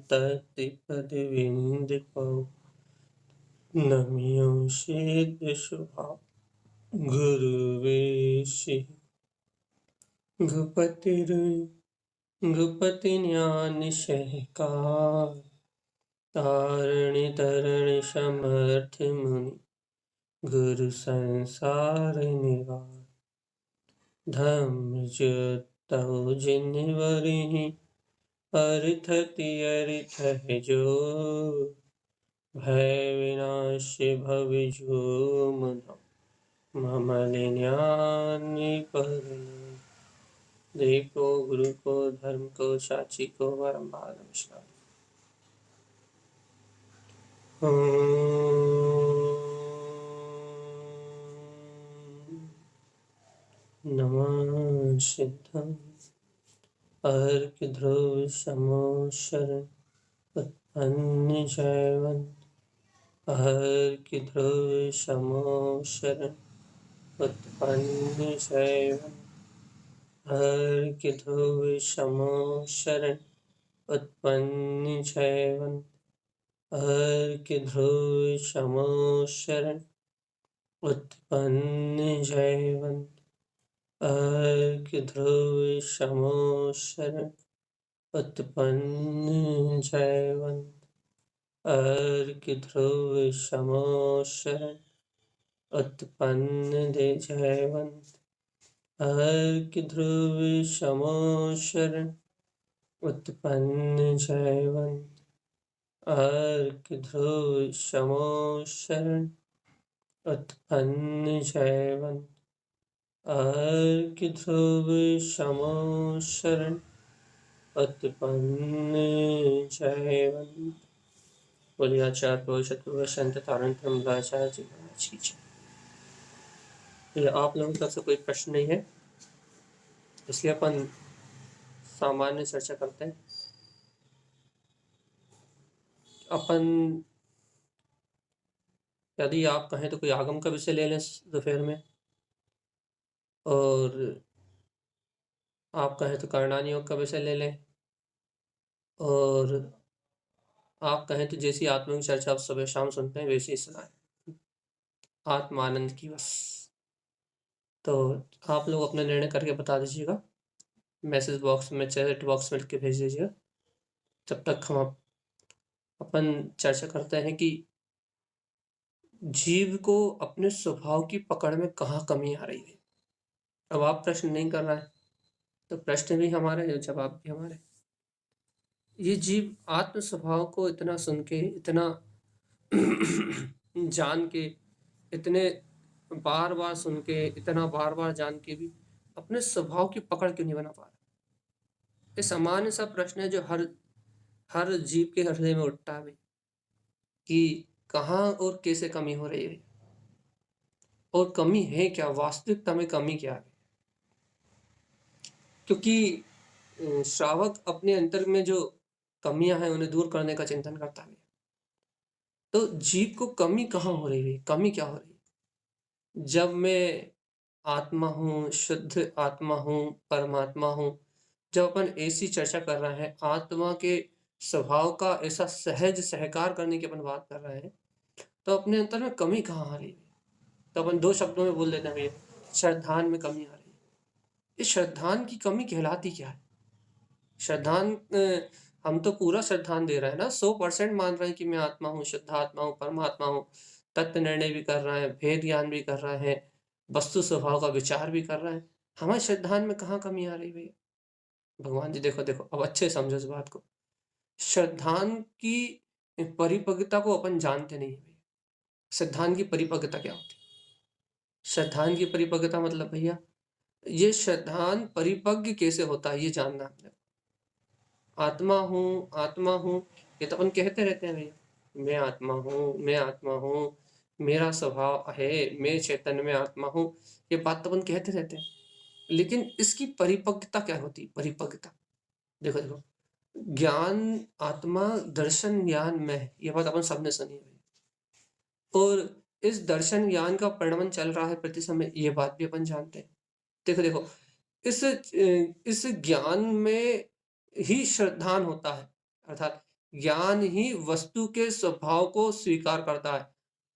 तत्पदविन्दपौ नमियो सिद्धस्वभाव गुरुवे श्री भूपति ज्ञान सहकार तारणी तरणि समर्थ मुनि गुरु संसार निवार धम्म ज्योतौ जिनवरिहि अर्थति अर्थ है जो भय विनाश भव जो ममल ज्ञान पर देखो गुरु को धर्म को साक्षी को बारंबार नमस्कार। नमः सिद्धं अर्क ध्रुव समो शरण उत्पन्न जयवंत अर्क ध्रुव समो शरण उत्पन्न जयवंत अर्क ध्रुव समो शरण उत्पन्न जयवंत अर्क ध्रुव समो शरण उत्पन्न जयवंत अर्क ध्रुव समो शरण उत्पन्न जयवंत अर्क ध्रुव समो शरण उत्पन्न दे जयवंत अर्क ध्रुव समो शरण उत्पन्न जयवंत अर्क ध्रुव समो शरण उत्पन्न जयवंत अर्क ध्रुव समो शरण उत्पन्न जयवंत। बोलिए आचार्य भविष्य संत तारण ब्रह्मचार्य जी महाराज की जय। ये आप लोगों की तरफ से कोई प्रश्न नहीं है, इसलिए अपन सामान्य चर्चा करते हैं। अपन यदि आप कहें तो कोई आगम का विषय ले लें दोपहर में, और आप कहें तो कारणान योग का विषय ले लें, और आप कहें तो जैसी आत्मिक चर्चा आप सुबह शाम सुनते हैं वैसे ही सुनाएं, आत्मानंद की बस। तो आप लोग अपना निर्णय करके बता दीजिएगा, मैसेज बॉक्स में चैट बॉक्स में लिख के भेज दीजिएगा। जब तक हम अपन चर्चा करते हैं कि जीव को अपने स्वभाव की पकड़ में कहाँ कमी आ रही है। अब आप प्रश्न नहीं कर रहे हैं तो प्रश्न भी हमारे, जवाब भी हमारे। ये जीव आत्म स्वभाव को इतना सुन के, इतना जान के, इतने बार बार सुन के, इतना बार बार जान के भी अपने स्वभाव की पकड़ क्यों नहीं बना पा रहा। ये सामान्य सा प्रश्न है जो हर जीव के हृदय में उठता है कि कहाँ और कैसे कमी हो रही है, और कमी है क्या, वास्तविकता में कमी क्या है। क्योंकि श्रावक अपने अंतर में जो कमियां हैं उन्हें दूर करने का चिंतन करता है। तो जीव को कमी कहाँ हो रही है, कमी क्या हो रही है। जब मैं आत्मा हूँ, शुद्ध आत्मा हूँ, परमात्मा हूँ, जब अपन ऐसी चर्चा कर रहे हैं, आत्मा के स्वभाव का ऐसा सहज सहकार करने की अपन बात कर रहे हैं, तो अपने अंतर में कमी कहाँ आ रही है। तो अपन दो शब्दों में बोल देते हैं भैया, श्रद्धान में कमी आ रही है। इस श्रद्धान की कमी कहलाती क्या है। श्रद्धान, हम तो पूरा श्रद्धान दे रहे हैं ना, 100% मान रहे हैं कि मैं आत्मा हूँ, शुद्ध आत्मा हूँ, परमात्मा हूँ, तत्व निर्णय भी कर रहे हैं, भेद ज्ञान भी कर रहे हैं, वस्तु स्वभाव का विचार भी कर रहे हैं। हमारे श्रद्धान में कहाँ कमी आ रही भैया। भगवान जी देखो देखो, अब अच्छे समझो इस बात को। श्रद्धान की परिपक्वता को अपन जानते नहीं है भैया। श्रद्धान की परिपक्वता क्या होती है। श्रद्धान की परिपक्वता मतलब भैया, ये श्रद्धान परिपक्व कैसे होता है ये जानना है अपने। आत्मा हूँ, आत्मा हूँ, ये तो अपन कहते रहते हैं भैया, मैं आत्मा हूँ, मैं आत्मा हूँ, मेरा स्वभाव है, मैं चैतन्य में आत्मा हूँ, ये बात तो अपन कहते रहते हैं। लेकिन इसकी परिपक्वता क्या होती है। परिपक्वता देखो देखो, ज्ञान आत्मा दर्शन ज्ञान में, ये बात अपन सबने सुनी है, और इस दर्शन ज्ञान का परिणमन चल रहा है प्रति समय, ये बात भी अपन जानते हैं। देखो देखो, इस ज्ञान में ही श्रद्धान होता है, अर्थात ज्ञान ही वस्तु के स्वभाव को स्वीकार करता है,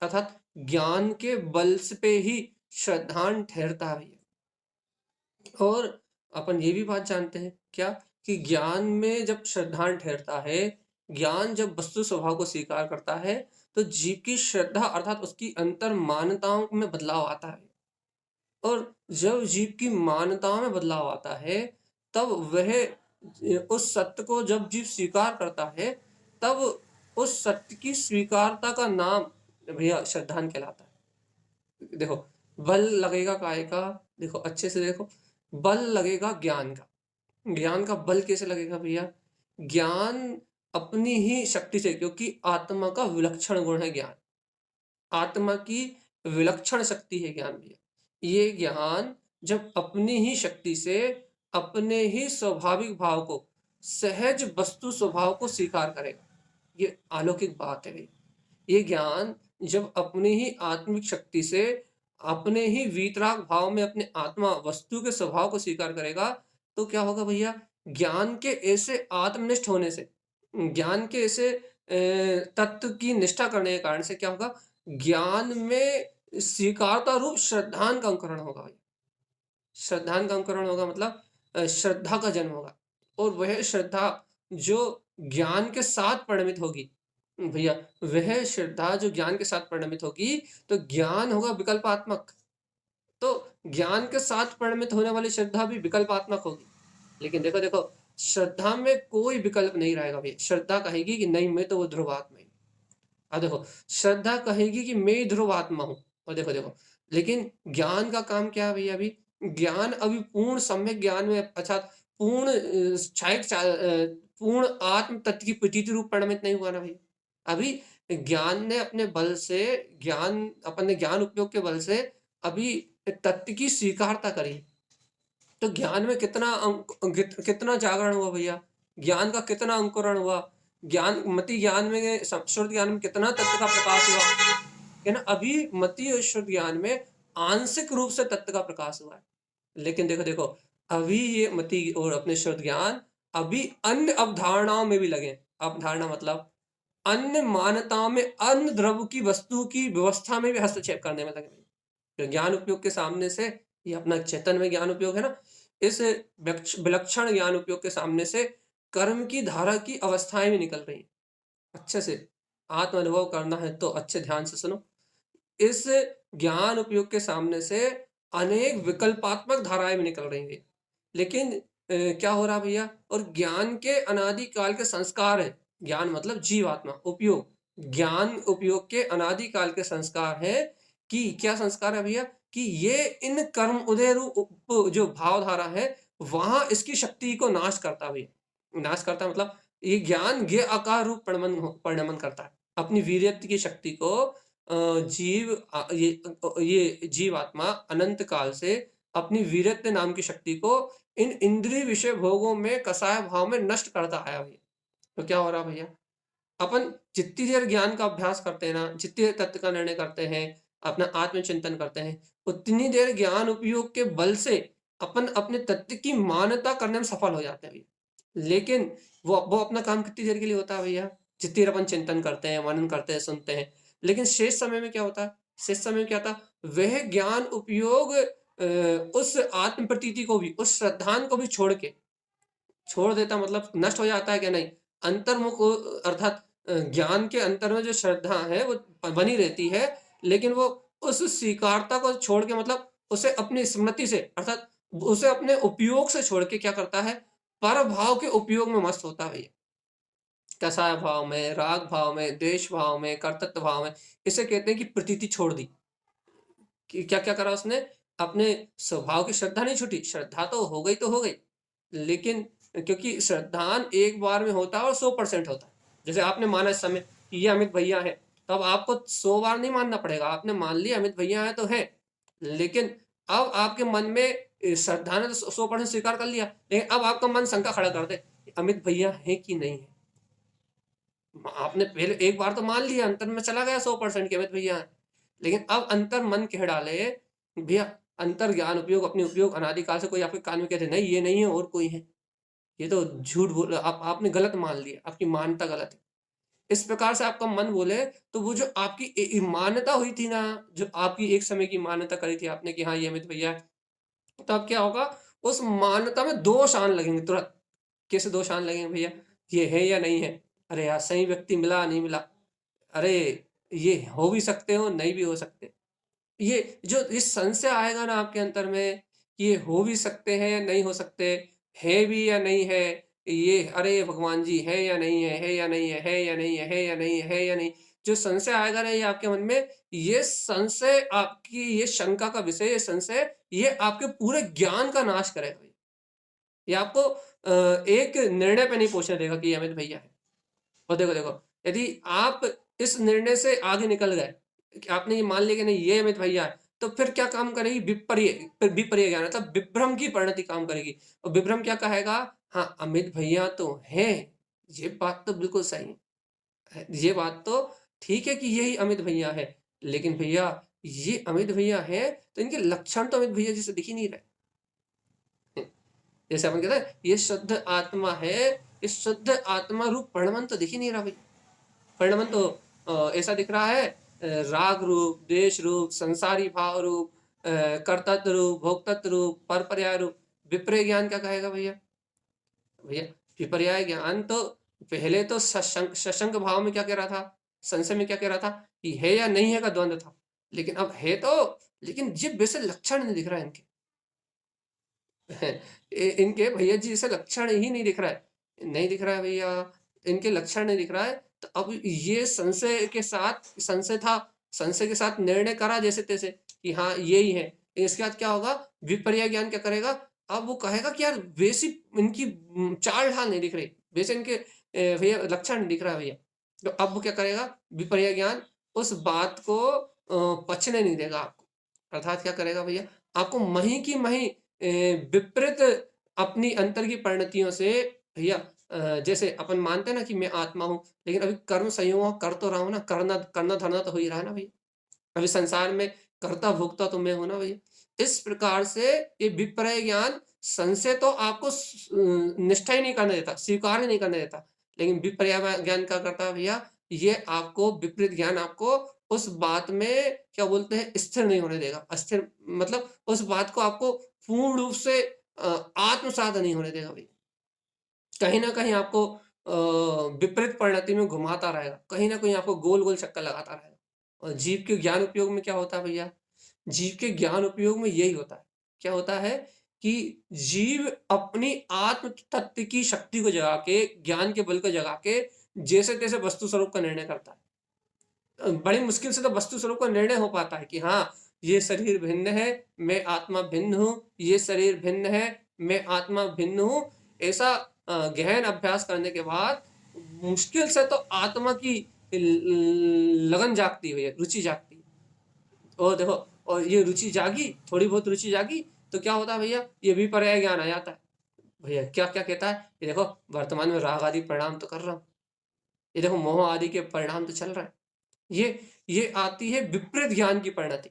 अर्थात ज्ञान के बल से पे ही श्रद्धान ठहरता है भैया। और अपन ये भी बात जानते हैं क्या, कि ज्ञान में जब श्रद्धान ठहरता है, ज्ञान जब वस्तु स्वभाव को स्वीकार करता है, तो जीव की श्रद्धा अर्थात उसकी अंतर मान्यताओं में बदलाव आता है। और जब जीव की मान्यताओं में बदलाव आता है, तब वह उस सत्य को जब जीव स्वीकार करता है, तब उस सत्य की स्वीकारता का नाम भैया श्रद्धान कहलाता है। देखो, बल लगेगा काय का, देखो अच्छे से देखो, बल लगेगा ज्ञान का। ज्ञान का बल कैसे लगेगा भैया? ज्ञान अपनी ही शक्ति से, क्योंकि आत्मा का विलक्षण गुण है ज्ञान, आत्मा की विलक्षण शक्ति है ज्ञान भैया। ये ज्ञान जब अपनी ही शक्ति से अपने ही स्वाभाविक भाव को, सहज वस्तु स्वभाव को स्वीकार करेगा, ये अलौकिक बात है भैया। ये ज्ञान जब अपनी ही आत्मिक शक्ति से अपने ही वीतराग भाव में अपने आत्मा वस्तु के स्वभाव को स्वीकार करेगा, तो क्या होगा भैया? ज्ञान के ऐसे आत्मनिष्ठ होने से, ज्ञान के ऐसे तत्व की निष्ठा करने के कारण से क्या होगा? ज्ञान में स्वीकारता रूप श्रद्धान का अंकुरण होगा भैया। श्रद्धान का अंकुरण होगा मतलब श्रद्धा का जन्म होगा, और वह श्रद्धा जो ज्ञान के साथ परिणमित होगी भैया, वह श्रद्धा जो ज्ञान के साथ परिणमित होगी, तो ज्ञान होगा विकल्पात्मक। तो ज्ञान के साथ परिणमित होने वाली श्रद्धा भी विकल्पात्मक होगी। लेकिन देखो देखो, श्रद्धा में कोई विकल्प नहीं रहेगा भैया। श्रद्धा कहेगी कि नहीं, मैं तो वो ध्रुव आत्मा ही। अब देखो, श्रद्धा कहेगी कि मैं ही ध्रुव आत्मा हूँ। और देखो देखो, लेकिन ज्ञान का काम क्या है भैया? अभी ज्ञान अभी पूर्ण सम्यक ज्ञान में, अर्थात पूर्ण पूर्ण आत्म तत्व की प्रतीति रूप परिणमित नहीं हुआ ना भैया। अभी ज्ञान ने अपने बल से, ज्ञान अपने ज्ञान उपयोग के बल से अभी तत्व की स्वीकारता करी। तो ज्ञान में कितना जागरण हुआ भैया? ज्ञान का कितना अंकुरण हुआ? ज्ञान मति ज्ञान में, शुद्ध ज्ञान में कितना तत्व का प्रकाश हुआ है ना? अभी मति और शुद्ध ज्ञान में आंशिक रूप से तत्व का प्रकाश हुआ है। लेकिन देखो देखो, अभी ये मति और अपने शुद्ध ज्ञान अभी अन्य अवधारणाओं में भी लगे। अवधारणा मतलब अन्य मान्यताओं में, अन्य द्रव्य की वस्तु की व्यवस्था में भी हस्तक्षेप करने में लगे। तो ज्ञान उपयोग के सामने से, ये अपना चेतन में ज्ञान उपयोग है ना, इस विलक्षण ज्ञान उपयोग के सामने से कर्म की धारा की अवस्थाएं भी निकल रही हैं। अच्छे से आत्म अनुभव करना है तो अच्छे ध्यान से सुनो। इस ज्ञान उपयोग के सामने से अनेक विकल्पात्मक धाराएं भी निकल रही हैं। लेकिन क्या हो रहा भैया? और ज्ञान के अनादि काल के संस्कार है। ज्ञान मतलब जीवात्मा, उपयोग, ज्ञान उपयोग के अनादि काल के संस्कार है। कि क्या संस्कार है भैया? कि ये इन कर्म उदय रूप जो भावधारा है, वहां इसकी शक्ति को नाश करता भैया। नाश करता मतलब ये ज्ञान गे आकार रूप परिणमन करता है। अपनी वीर्यत्व की शक्ति को ये जीवात्मा अनंत काल से अपनी वीरत्व नाम की शक्ति को इन इंद्रिय विषय भोगों में कसाय भाव में नष्ट करता आया भैया। तो क्या हो रहा भैया? अपन जितनी देर ज्ञान का अभ्यास करते हैं ना, जितनी देर तत्व का निर्णय करते हैं, अपना आत्मचिंतन करते हैं, उतनी देर ज्ञान उपयोग के बल से अपन अपने तत्व की मान्यता करने में सफल हो जाते हैं भैया। लेकिन वो अपना काम कितनी देर के लिए होता है भैया? जितनी देर अपन चिंतन करते हैं, मनन करते हैं, सुनते हैं। लेकिन शेष समय में क्या होता है? शेष समय में क्या था? वह ज्ञान उपयोग उस आत्म प्रतीति को भी, उस श्रद्धान को भी छोड़ देता, मतलब नष्ट हो जाता है क्या? नहीं, अंतर्मुख अर्थात ज्ञान के अंतर में जो श्रद्धा है वो बनी रहती है, लेकिन वो उस स्वीकारता को छोड़ के, मतलब उसे अपनी स्मृति से, अर्थात उसे अपने उपयोग से छोड़ के क्या करता है? पर भाव के उपयोग में मस्त होता है। कसाय भाव में, राग भाव में, द्वेष भाव में, कर्तृत्व भाव में, इसे कहते हैं कि प्रतीति छोड़ दी। कि क्या क्या करा उसने? अपने स्वभाव की श्रद्धा नहीं छूटी, श्रद्धा तो हो गई तो हो गई, लेकिन क्योंकि श्रद्धान एक बार में होता है और 100% होता है। जैसे आपने माना इस समय कि ये अमित भैया है, तो अब आपको 100 बार नहीं मानना पड़ेगा। आपने मान लिया अमित भैया है तो है, लेकिन अब आपके मन में श्रद्धा ने तो 100% स्वीकार कर लिया, लेकिन अब आपका मन शंका खड़ा कर दे, अमित भैया है कि नहीं है। आपने पहले एक बार तो मान लिया, अंतर में चला गया 100% के अमित भैया है, लेकिन अब अंतर मन कह डाले भैया, अंतर ज्ञान उपयोग, अपने उपयोग अनादिकाल से कोई आपके कान में कहते नहीं ये नहीं है और कोई है, ये तो झूठ बोल, आपने गलत मान लिया, आपकी मान्यता गलत है। इस प्रकार से आपका मन बोले, तो वो जो आपकी मान्यता हुई थी ना, जो आपकी एक समय की मान्यता करी थी आपने कि हाँ, ये अमित भैया है, तब क्या होगा, उस मान्यता में दोष आने लगेंगे तुरंत। कैसे दोष आने लगेंगे भैया? ये है या नहीं है? अरे यार, सही व्यक्ति मिला, नहीं मिला? अरे! ये हो भी सकते हो, नहीं भी हो सकते। ये संशय आएगा ना आपके अंतर में, कि ये हो भी सकते हैं या नहीं हो सकते, है भी या नहीं है, ये अरे भगवान जी है या नहीं है या नहीं है या नहीं है या नहीं है या नहीं। जो संशय आएगा ना ये आपके मन में, ये संशय आपकी ये शंका का विषय, ये संशय, ये आपके पूरे ज्ञान का नाश करेगा भई। ये आपको एक निर्णय पे नहीं पहुँचने देगा कि ये अमित भैया है। और देखो, यदि आप इस निर्णय से आगे निकल गए, कि आपने ये मान लिया कि नहीं ये अमित भैया है, तो फिर क्या काम करेगी, विपर्य ज्ञान, मतलब विभ्रम की परिणति काम करेगी। और विभ्रम क्या कहेगा, हाँ, अमित भैया तो हैं, ये बात तो बिल्कुल सही ये बात तो ठीक है कि यही अमित भैया है। लेकिन भैया, ये अमित भैया हैं, तो इनके लक्षण तो अमित भैया जैसे दिख ही नहीं रहे। जैसे अपन कहते हैं ये शुद्ध आत्मा है, इस शुद्ध आत्मा रूप परिणमन तो दिख ही नहीं रहा भाई। परिणमन तो ऐसा दिख रहा है, राग रूप, द्वेष रूप, संसारी भाव रूप, कर्तृत्व रूप, भोक्तृत्व रूप, परपर्याय रूप। विपर्य ज्ञान क्या कहेगा भैया? भैया, विपर्याय ज्ञान तो पहले तो सशंक भाव में क्या कह रहा था, संशय में क्या कह रहा था कि है या नहीं है का द्वंद था। लेकिन अब है तो, लेकिन ये वैसे लक्षण नहीं दिख रहा है इनके। इनके भैया जी से लक्षण ही नहीं दिख रहा है, नहीं दिख रहा है भैया, इनके लक्षण नहीं दिख रहा है। तो अब ये संशय के साथ, संशय था, संशय के साथ निर्णय करा जैसे तैसे कि हाँ यही है। इसके बाद क्या होगा, विपर्य ज्ञान क्या करेगा, अब वो कहेगा कि यार वैसी इनकी चाल ढाल नहीं दिख रही, वैसे इनके भैया लक्षण नहीं दिख रहा है भैया। तो अब वो क्या करेगा, विपर्य ज्ञान उस बात को पचने नहीं देगा आपको। अर्थात क्या करेगा भैया, आपको मही की मही विपरीत अपनी अंतर की परिणतियों से भैया, जैसे अपन मानते हैं ना कि मैं आत्मा हूँ, लेकिन अभी कर्म संयोग कर तो रहा हूँ ना, करना करना धरना तो हो ही रहा है ना भैया। अभी संसार में कर्ता भोक्ता तो मैं हूँ ना भैया। इस प्रकार से ये विपर्य ज्ञान संशय तो आपको निष्ठा ही नहीं करने देता, स्वीकार ही नहीं करने देता। लेकिन विपर्य ज्ञान क्या करता है भैया, ये आपको विपरीत ज्ञान आपको उस बात में क्या बोलते हैं, स्थिर नहीं होने देगा। अस्थिर मतलब उस बात को आपको पूर्ण रूप से आत्मसात नहीं होने देगा भैया। कहीं न कहीं आपको विपरीत परिणति में घुमाता रहेगा। कहीं न कहीं आपको गोल-गोल चक्कर लगाता रहेगा। और जीव के ज्ञान उपयोग में क्या होता है भैया? जीव के ज्ञान उपयोग में यही होता है। क्या होता है कि जीव अपनी आत्म तत्व की शक्ति को जगा के, ज्ञान के बल को जगा के, जैसे-तैसे वस्तु स्वरूप का निर्णय करता है। बड़ी मुश्किल से तो वस्तु स्वरूप का निर्णय हो पाता है कि हाँ, ये शरीर भिन्न है, मैं आत्मा भिन्न हूँ, ये शरीर भिन्न है, मैं आत्मा भिन्न हूँ। ऐसा गहन अभ्यास करने के बाद मुश्किल से तो आत्मा की लगन जागती है भैया, रुचि जागती है। और देखो, और ये रुचि जागी, थोड़ी बहुत रुचि जागी, तो क्या होता है भैया, ये भी पर्याय ज्ञान आ जाता है। भैया क्या-क्या कहता है, ये देखो वर्तमान में राग आदि परिणाम तो कर रहा हूँ, ये देखो मोह आदि के परिणाम तो चल रहा है। ये ये आती है विपरीत ज्ञान की परिणति,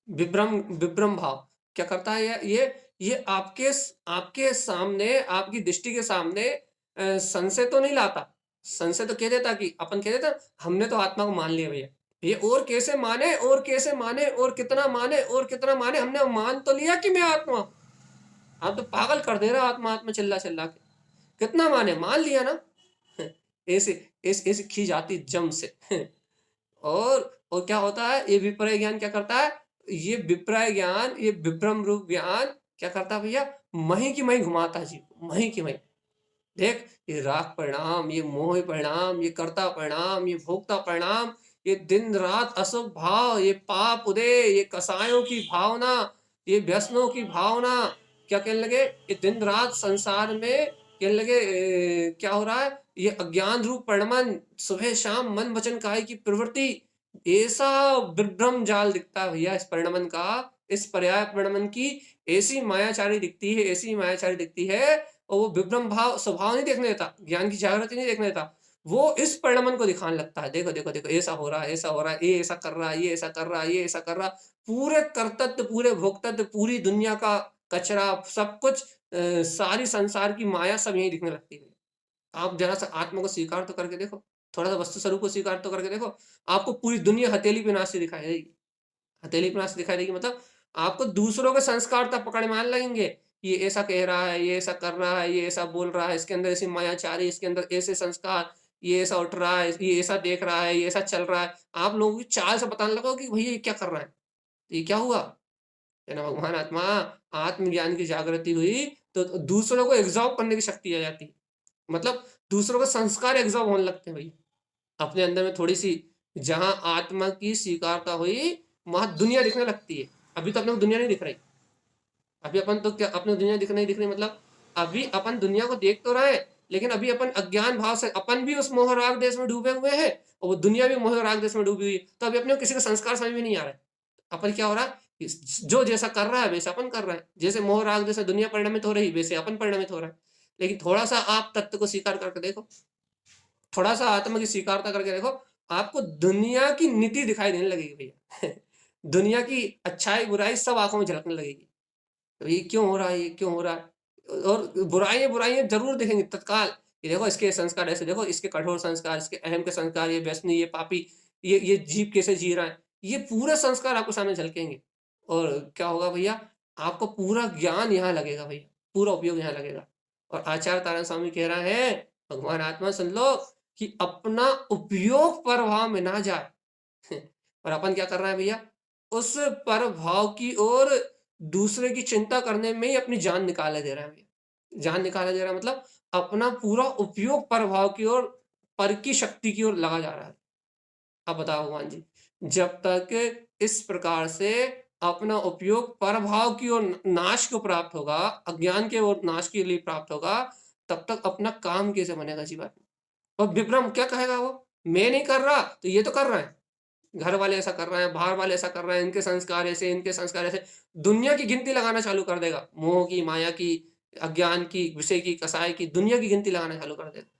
विभ्रम विभ्रम भाव। क्या करता है ये आपके सामने, आपकी दृष्टि के सामने संशय तो नहीं लाता। संशय तो कह देता कि अपन कह देता हमने तो आत्मा को मान लिया भैया। ये और कैसे माने और कितना माने और कितना माने, हमने मान तो लिया कि मैं आत्मा हूँ। आप तो पागल कर दे रहे हो आत्मा आत्मा चिल्ला-चिल्ला के। कितना माने, मान लिया ना। ऐसे ऐसे खींच आती जम से। और क्या होता है, ये विपर्य ज्ञान क्या करता है, ये विपर्य ज्ञान, ये विभ्रम रूप ज्ञान क्या करता है भैया, मही की मही घुमाता है जीव को, मही की मही। देख, ये राग परिणाम, ये मोह परिणाम, ये कर्ता परिणाम, ये भोक्ता परिणाम, ये दिन रात अशुभ भाव, ये पाप उदय, ये कसायों की भावना, ये व्यसनों की भावना, क्या कहने लगे, ये दिन रात संसार में कहने लगे क्या हो रहा है, ये अज्ञान रूप परिणमन, सुबह शाम मन वचन काया की प्रवृत्ति, ऐसा विभ्रम जाल दिखता है भैया इस परिणमन का, इस पर्याय परिणमन की ऐसी मायाचारी दिखती है, ऐसी मायाचारी दिखती है। और वो विभ्रम भाव स्वभाव नहीं देखने देता, ज्ञान की जागृति नहीं देखने देता। वो इस परिणमन को दिखाने लगता है, देखो, देखो, देखो ऐसा हो रहा है, ऐसा हो रहा है, ये ऐसा कर रहा है, ये ऐसा कर रहा है, ये ऐसा कर रहा है। पूरे कर्तव्य, पूरे भोक्तव्य, पूरी दुनिया का कचरा, सब कुछ सारी संसार की माया सब यहीं दिखने लगती है। आप ज़रा सा आत्मा को स्वीकार तो करके देखो। थोड़ा-सा वस्तु स्वरूप को स्वीकार तो करके देखो, आपको पूरी दुनिया हथेली पे नाचती दिखाई देगी। हथेली पे नाचती दिखाई देगी मतलब आपको दूसरों के संस्कार तक पकड़ में आने लगेंगे। ये ऐसा कह रहा है, ये ऐसा कर रहा है, ये ऐसा बोल रहा है, इसके अंदर ऐसी मायाचारी, इसके अंदर ऐसे संस्कार, ये ऐसा उठ रहा है, ये ऐसा देख रहा है, ये ऐसा चल रहा है। आप लोगों की चाल से बताने लगो कि भैया ये क्या कर रहा है? तो ये क्या हुआ? है ना भगवान आत्मा आत्मज्ञान की जागृति हुई तो दूसरों को एब्ज़ॉर्ब करने की शक्ति आ जाती है। मतलब दूसरों के संस्कार एब्ज़ॉर्ब होने लगते हैं भैया। अपने अंदर में थोड़ी-सी जहाँ आत्मा की स्वीकारता हुई, वहाँ दुनिया दिखने लगती है। अभी तो अपने को दुनिया नहीं दिख रही। अभी अपन तो क्या अपने दुनिया दिख रही मतलब अभी अपन दुनिया को देख तो रहे हैं, लेकिन अभी अपन अज्ञान भाव से अपन भी उस मोह राग देश में डूबे हुए हैं और वो दुनिया भी मोह राग देश में डूबी हुई है। तो अभी अपने को किसी का संस्कार समझ में नहीं आ रहा है। अपन क्या हो रहा है कि जो जैसा कर रहा है वैसा अपन कर रहे हैं। जैसे मोह राग जैसे दुनिया परिणमित हो रही है, वैसे अपन परिणमित हो रहा है। लेकिन थोड़ा-सा आप तत्व को स्वीकार करके देखो, थोड़ा-सा आत्मा की स्वीकारता करके देखो, आपको दुनिया की नीति दिखाई देने लगेगी भैया। दुनिया की अच्छाई-बुराई सब आँखों में झलकने लगेगी। तो ये क्यों हो रहा है, ये क्यों हो रहा है? और बुराइयाँ-बुराइयाँ ज़रूर दिखेंगी तत्काल, कि देखो इसके संस्कार ऐसे देखो, इसके कठोर संस्कार, इसके अहम के संस्कार, ये व्यसनी, ये पापी, ये जीव कैसे जी रहा है। ये पूरे संस्कार आपको सामने झलकेंगे और क्या होगा भैया, आपको पूरा ज्ञान यहाँ लगेगा भैया, पूरा उपयोग यहाँ लगेगा। और आचार्य तारा स्वामी कह रहे हैं, भगवान आत्मा सुन लो कि अपना उपयोग परभाव में ना जाए। और अपन क्या कर रहे हैं भैया? उस परभाव की ओर दूसरे की चिंता करने में ही अपनी जान निकाले दे रहे हैं भैया। जान निकाला दे रहा है मतलब अपना पूरा उपयोग परभाव की ओर, पर की शक्ति की ओर लगा जा रहा है। अब बताओ भगवान जी, जब तक इस प्रकार से अपना उपयोग परभाव की ओर नाश को प्राप्त होगा, अज्ञान के ओर नाश के लिए प्राप्त होगा, तब तक अपना काम कैसे बनेगा जीवन में? और विभ्रम क्या कहेगा वो? मैं नहीं कर रहा, तो ये तो कर रहे हैं। घर वाले ऐसा कर रहे हैं, बाहर वाले ऐसा कर रहे हैं, इनके संस्कार ऐसे। दुनिया की गिनती लगाना चालू कर देगा। मोह की, माया की, अज्ञान की, विषय की, कसाय की, दुनिया की गिनती लगाना चालू कर देगा।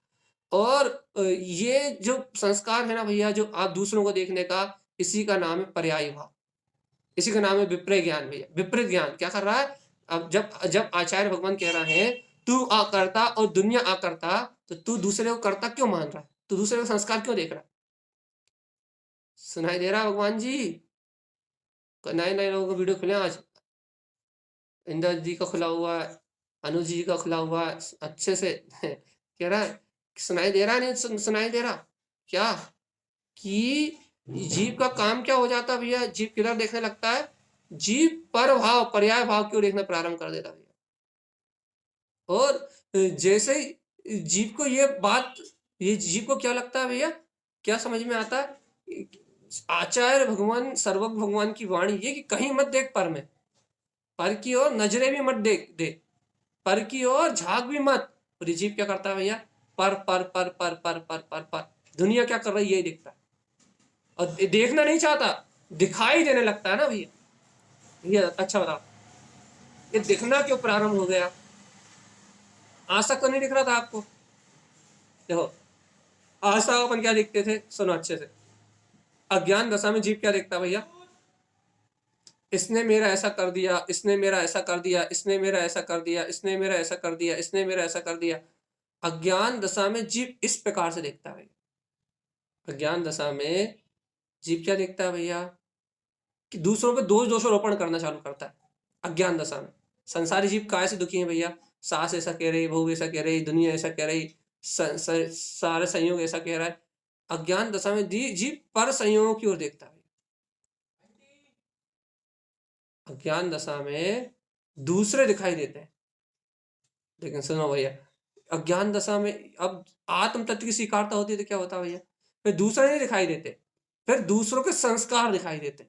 और ये जो संस्कार है ना भैया, जो आप दूसरों को देखने का, इसी का नाम है पर्यायी भाव। इसी का नाम है विपरीत ज्ञान भैया। विपरीत ज्ञान क्या कर रहा है? अब जब जब आचार्य भगवान कह रहे हैं, "तू अकर्ता और दुनिया अकर्ता", तो तू दूसरे को कर्ता क्यों मान रहा है? तू दूसरे का संस्कार क्यों देख रहा है? सुनाई दे रहा है भगवान जी? नए-नए लोगों का वीडियो खुले हैं आज। इंदर जी का खुला हुआ है, अनुज जी का खुला हुआ है, अच्छे से कह रहा है, सुनाई दे रहा है, नहीं सुनाई दे रहा? क्या? कि जीव का काम क्या हो जाता है भैया? जीव किधर देखने लगता है? जीव परभाव, पर्याय भाव की ओर देखना प्रारंभ कर देता है भैया। और जैसे ही जीव को ये जीव को क्या लगता है भैया? क्या समझ में आता है? आचार्य भगवान, सर्वज्ञ भगवान की वाणी ये कि कहीं मत देख पर में। पर की ओर नजरें भी मत दे, पर की ओर झाँक भी मत। और ये जीव क्या करता है भैया? पर। दुनिया क्या कर रही है यही देखता है। और देखना नहीं चाहता, दिखाई देने लगता है ना भैया। ये अच्छा बताओ, ये दिखना क्यों प्रारंभ हो गया? आज तक तो नहीं दिख रहा था आपको। देखो, आज तक अपन क्या देखते थे? सुनो अच्छे से। अज्ञान दशा में जीव क्या देखता है भैया? इसने मेरा ऐसा कर दिया, इसने मेरा ऐसा कर दिया, इसने मेरा ऐसा कर दिया, इसने मेरा ऐसा कर दिया, इसने मेरा ऐसा कर दिया। अज्ञान दशा में जीव इस प्रकार से देखता है। अज्ञान दशा में जीव क्या देखता है भैया? कि दूसरों पे दोषारोपण करना चालू करता है अज्ञान दशा में। संसारी जीव काय से दुखी है भैया? सास ऐसा कह रही, बहू ऐसा कह रही, दुनिया ऐसा कह रही, सारे संयोग ऐसा कह रहा है। अज्ञान दशा में जीव पर संयोगों की ओर देखता है। अज्ञान दशा में दूसरे दिखाई देते हैं। लेकिन सुनो भैया, अज्ञान दशा में अब आत्म तत्व की स्वीकारता होती है तो क्या होता है भैया? फिर दूसरे नहीं दिखाई देते, फिर दूसरों के संस्कार दिखाई देते।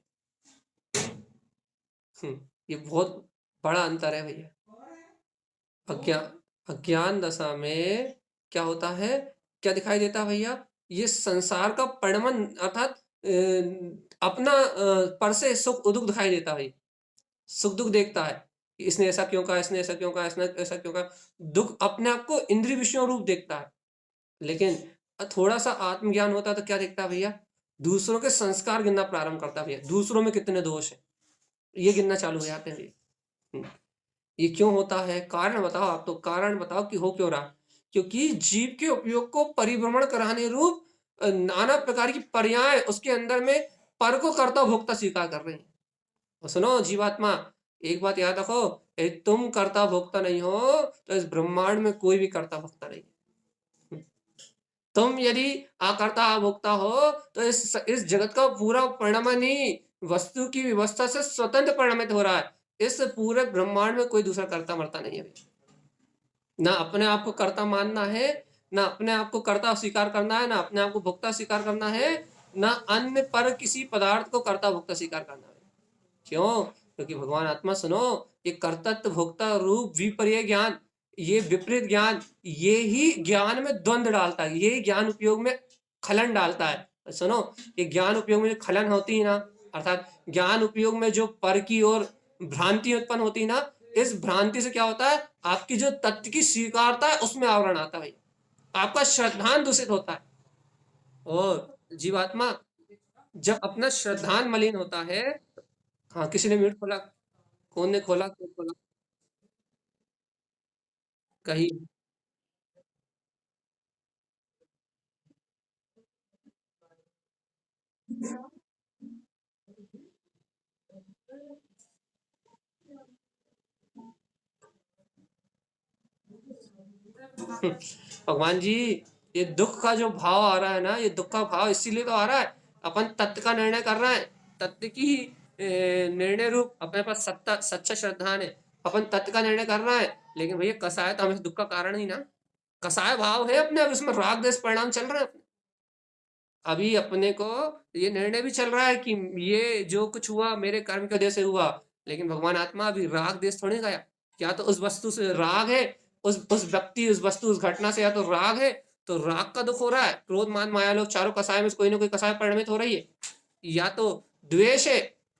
ये बहुत बड़ा अंतर है भैया। अज्ञान दशा में क्या होता है? क्या दिखाई देता है भैया? ये संसार का परिणमन अर्थात अपना पर से सुख दुख दिखाई देता है। सुख दुख देखता है कि इसने ऐसा क्यों कहा, इसने ऐसा क्यों कहा, इसने ऐसा क्यों कहा। दुख अपने आप को इंद्रिय विषयों रूप देखता है। लेकिन थोड़ा सा आत्मज्ञान होता है तो क्या देखता है भैया? दूसरों के संस्कार गिनना प्रारंभ करता है भैया। दूसरों में कितने दोष है ये गिनना चालू हो जाते हैं भैया। ये क्यों होता है? कारण बताओ, आप तो कारण बताओ कि हो क्यों रहा? क्योंकि जीव के उपयोग को परिभ्रमण कराने रूप नाना प्रकार की पर्याय उसके अंदर में पर को कर्ता भोक्ता स्वीकार कर रहे हैं। और सुनो जीवात्मा, एक बात याद रखो, यदि तुम कर्ता भोक्ता नहीं हो तो इस ब्रह्मांड में कोई भी कर्ता भोक्ता नहीं है। तुम यदि अकर्ता अभोक्ता हो तो इस जगत का पूरा परिणाम ही वस्तु की व्यवस्था से स्वतंत्र परिणामित हो रहा है। इस पूरे ब्रह्मांड में कोई दूसरा कर्ता मरता नहीं है। ना अपने आप को कर्ता मानना है, ना अपने आप को कर्ता स्वीकार करना है, ना अपने आप को भोक्ता स्वीकार करना है, ना अन्य पर किसी पदार्थ को कर्ता भोक्ता स्वीकार करना है। क्यों? क्योंकि भगवान आत्मा सुनो, ये कर्तृत्व भोक्ता रूप विपर्य ज्ञान, ये विपरीत ज्ञान, ये ही ज्ञान में द्वंद्व डालता है, ये ज्ञान उपयोग में खलन डालता है। सुनो, ये ज्ञान उपयोग में जो खलन होती है ना, अर्थात ज्ञान उपयोग में जो पर की और भ्रांति उत्पन्न होती है ना, इस भ्रांति से क्या होता है, आपकी जो तत्व की स्वीकारता है उसमें आवरण आता है, आपका श्रद्धान दूषित होता है। और जीवात्मा जब अपना श्रद्धान मलिन होता है। हाँ, किसी ने म्यूट खोला? कौन ने खोला, कौन खोला? कहीं भगवान जी, ये दुख का जो भाव आ रहा है ना, ये दुख का भाव इसीलिए तो आ रहा है, अपन तत्व का निर्णय कर रहे हैं, तत्व की ही निर्णय रूप अपने पास सत्ता सच्चा श्रद्धान है, अपन तत्व का निर्णय कर रहे हैं। लेकिन भैया कसाय तो हमें दुख का कारण ही ना, कसाय भाव है अपने, अब इसमें राग देश परिणाम चल रहे हैं अपने। अभी अपने को ये निर्णय भी चल रहा है कि ये जो कुछ हुआ मेरे कर्म की वजह से हुआ, लेकिन भगवान आत्मा अभी राग देश थोड़ी गया। या तो उस वस्तु से राग है, उस व्यक्ति, उस वस्तु, उस घटना से या तो राग है, तो राग का दुख हो रहा है, क्रोध मान माया लोग चारों कसाय में से कोई ना कोई कसाय परिणमित हो रही है। या तो द्वेष है,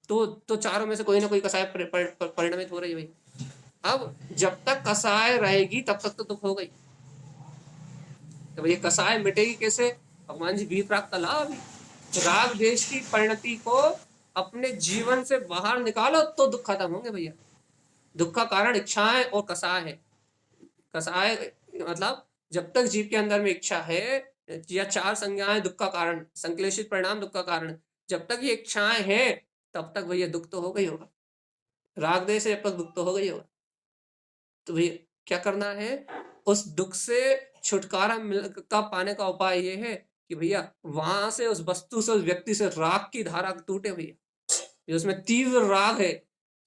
तो चारों में से कोई ना कोई कसाय परिणमित हो रही है भाई। अब जब तक कसाय रहेगी तब तक तो दुख हो गई। तो भैया कसाय मिटेगी कैसे? भगवान जी बीत राग तला अभी, राग देश की परिणति को अपने जीवन से बाहर निकालो तो दुख खत्म होंगे भैया। दुख का कारण इच्छाएं और कसाय है। कसाय मतलब जब तक जीव के अंदर में इच्छा है, या चार संज्ञाएं दुख का कारण, संश्लेषित परिणाम दुख का कारण, जब तक ये इच्छाएं हैं तब तक भैया दुख तो होगा ही होगा। राग देश से जब तक दुख तो होगा ही होगा। तो भैया क्या करना है, उस दुख से छुटकारा का पाने का उपाय ये है कि भैया वहां से, उस वस्तु से, उस व्यक्ति से राग की धारा टूटे भैया। उसमें तीव्र राग है,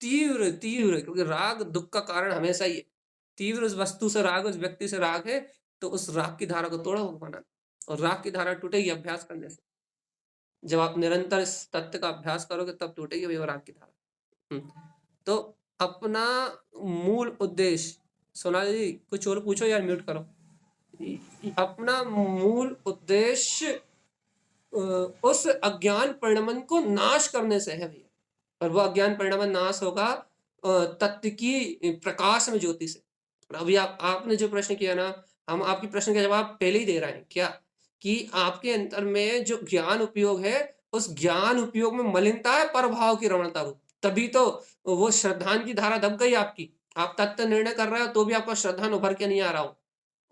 तीव्र तीव्र, क्योंकि राग दुख का कारण हमेशा ही है। तीव्र उस वस्तु से राग, उस व्यक्ति से राग है, तो उस राग की धारा को तोड़ो भगवान। और राग की धारा टूटेगी अभ्यास करने से। जब आप निरंतर इस तत्व का अभ्यास करोगे तब टूटेगी भैया राग की धारा। तो अपना मूल उद्देश्य, सोनाली जी कुछ और पूछो यार, म्यूट करो। अपना मूल उद्देश्य उस अज्ञान परिणमन को नाश करने से है भैया। और वो अज्ञान परिणमन नाश होगा तत्व की प्रकाश में, ज्योति से। अभी आपने जो प्रश्न किया ना, हम आपकी प्रश्न का जवाब पहले ही दे रहे हैं क्या, कि आपके अंतर में जो ज्ञान उपयोग है, उस ज्ञान उपयोग में मलिनता है, परभाव की रमणता रूप। तभी तो वो श्रद्धान की धारा दब गई आपकी। आप तत्व निर्णय कर रहे हो तो भी आपका श्रद्धान उभर के नहीं आ रहा हो।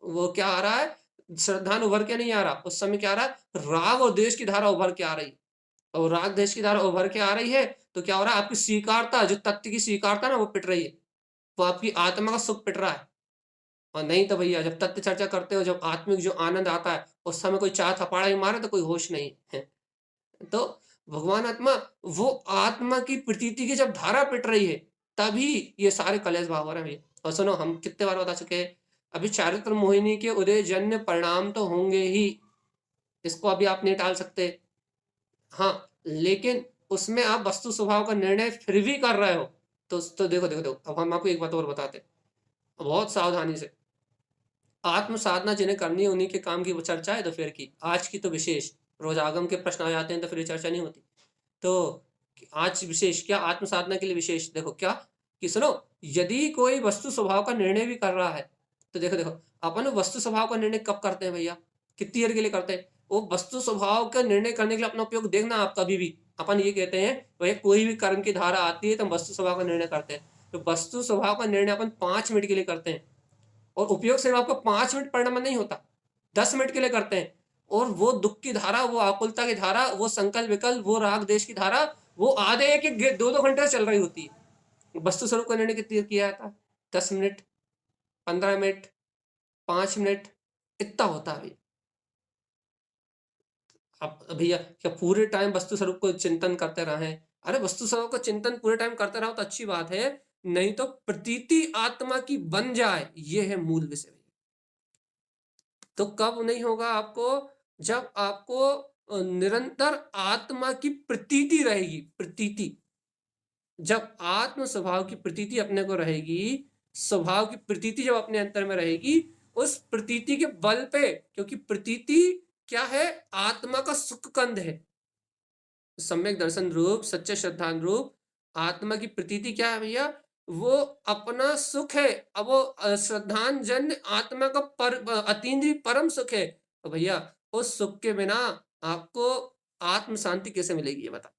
वो क्या आ रहा है, श्रद्धान उभर के नहीं आ रहा, उस समय क्या आ रहा है, राग और देश की धारा उभर के आ रही। और राग देश की धारा उभर के आ रही है तो क्या हो रहा है, आपकी स्वीकारता, जो तत्व की स्वीकारता ना, वो पिट रही है। वो आपकी आत्मा का सुख पिट रहा है। और नहीं तो भैया जब तत्व चर्चा करते हो, जब आत्मिक जो आनंद आता है, उस समय कोई चार थपाड़ा ही मारे तो कोई होश नहीं है। तो भगवान आत्मा, वो आत्मा की प्रतीति की जब धारा पिट रही है, तभी ये सारे कलेश भाव हो रहे हैं भैया। और सुनो, हम कितने बार बता चुके हैं, अभी चारित्र मोहिनी के उदय जन्य परिणाम तो होंगे ही, इसको अभी आप नहीं टाल सकते। हाँ, लेकिन उसमें आप वस्तु स्वभाव का निर्णय फिर भी कर रहे हो। तो देखो देखो देखो, अब हम आपको एक बात और बताते हैं, बहुत सावधानी से। आत्म साधना जिन्हें करनी है उन्हीं के काम की वो चर्चा है, तो फिर की आज की तो विशेष, रोज आगम के प्रश्न आ जाते हैं तो फिर चर्चा नहीं होती। तो आज विशेष क्या, आत्म साधना के लिए विशेष देखो क्या, कि सुनो, यदि कोई वस्तु स्वभाव का निर्णय भी कर रहा है, तो देखो देखो, अपन वस्तु स्वभाव का निर्णय कब करते हैं भैया, कितनी देर के लिए करते हैं? वो वस्तु स्वभाव का निर्णय करने के लिए अपना उपयोग देखना आप कभी भी। अपन ये कहते हैं भैया कोई भी कर्म की धारा आती है तो हम वस्तु स्वभाव का निर्णय करते हैं, तो वस्तु स्वभाव का निर्णय अपन 5 मिनट के लिए करते हैं। और उपयोग सिर्फ आपको 5 मिनट पढ़ने में नहीं होता, 10 मिनट के लिए करते हैं। और वो दुख की धारा, वो आकुलता की धारा, वो संकल्प विकल्प, वो राग देश की धारा, वो आधे एक एक 2-2 घंटे से चल रही होती है। वस्तु स्वरूप का निर्णय कितनी किया था? 10 मिनट, 15 मिनट, 5 मिनट, इतना होता है भैया। अब भैया क्या पूरे टाइम वस्तु स्वरूप को चिंतन करते रहे? अरे वस्तु स्वरूप का चिंतन पूरे टाइम करते रहो तो अच्छी बात है, नहीं तो प्रतीति आत्मा की बन जाए, ये है मूल विषय। तो कब नहीं होगा आपको? जब आपको निरंतर आत्मा की प्रतीति रहेगी। प्रतीति, जब आत्म स्वभाव की प्रतीति अपने को रहेगी, स्वभाव की प्रतीति जब अपने अंतर में रहेगी, उस प्रतीति के बल पे, क्योंकि प्रतीति क्या है? आत्मा का सुख कंद है। सम्यक दर्शन रूप, सच्चे श्रद्धान रूप आत्मा की प्रतीति क्या है भैया? वो अपना सुख है। अब वो श्रद्धान जन आत्मा का अतीन्द्रिय परम सुख है। तो भैया उस सुख के बिना आपको आत्म शांति कैसे मिलेगी, ये बता।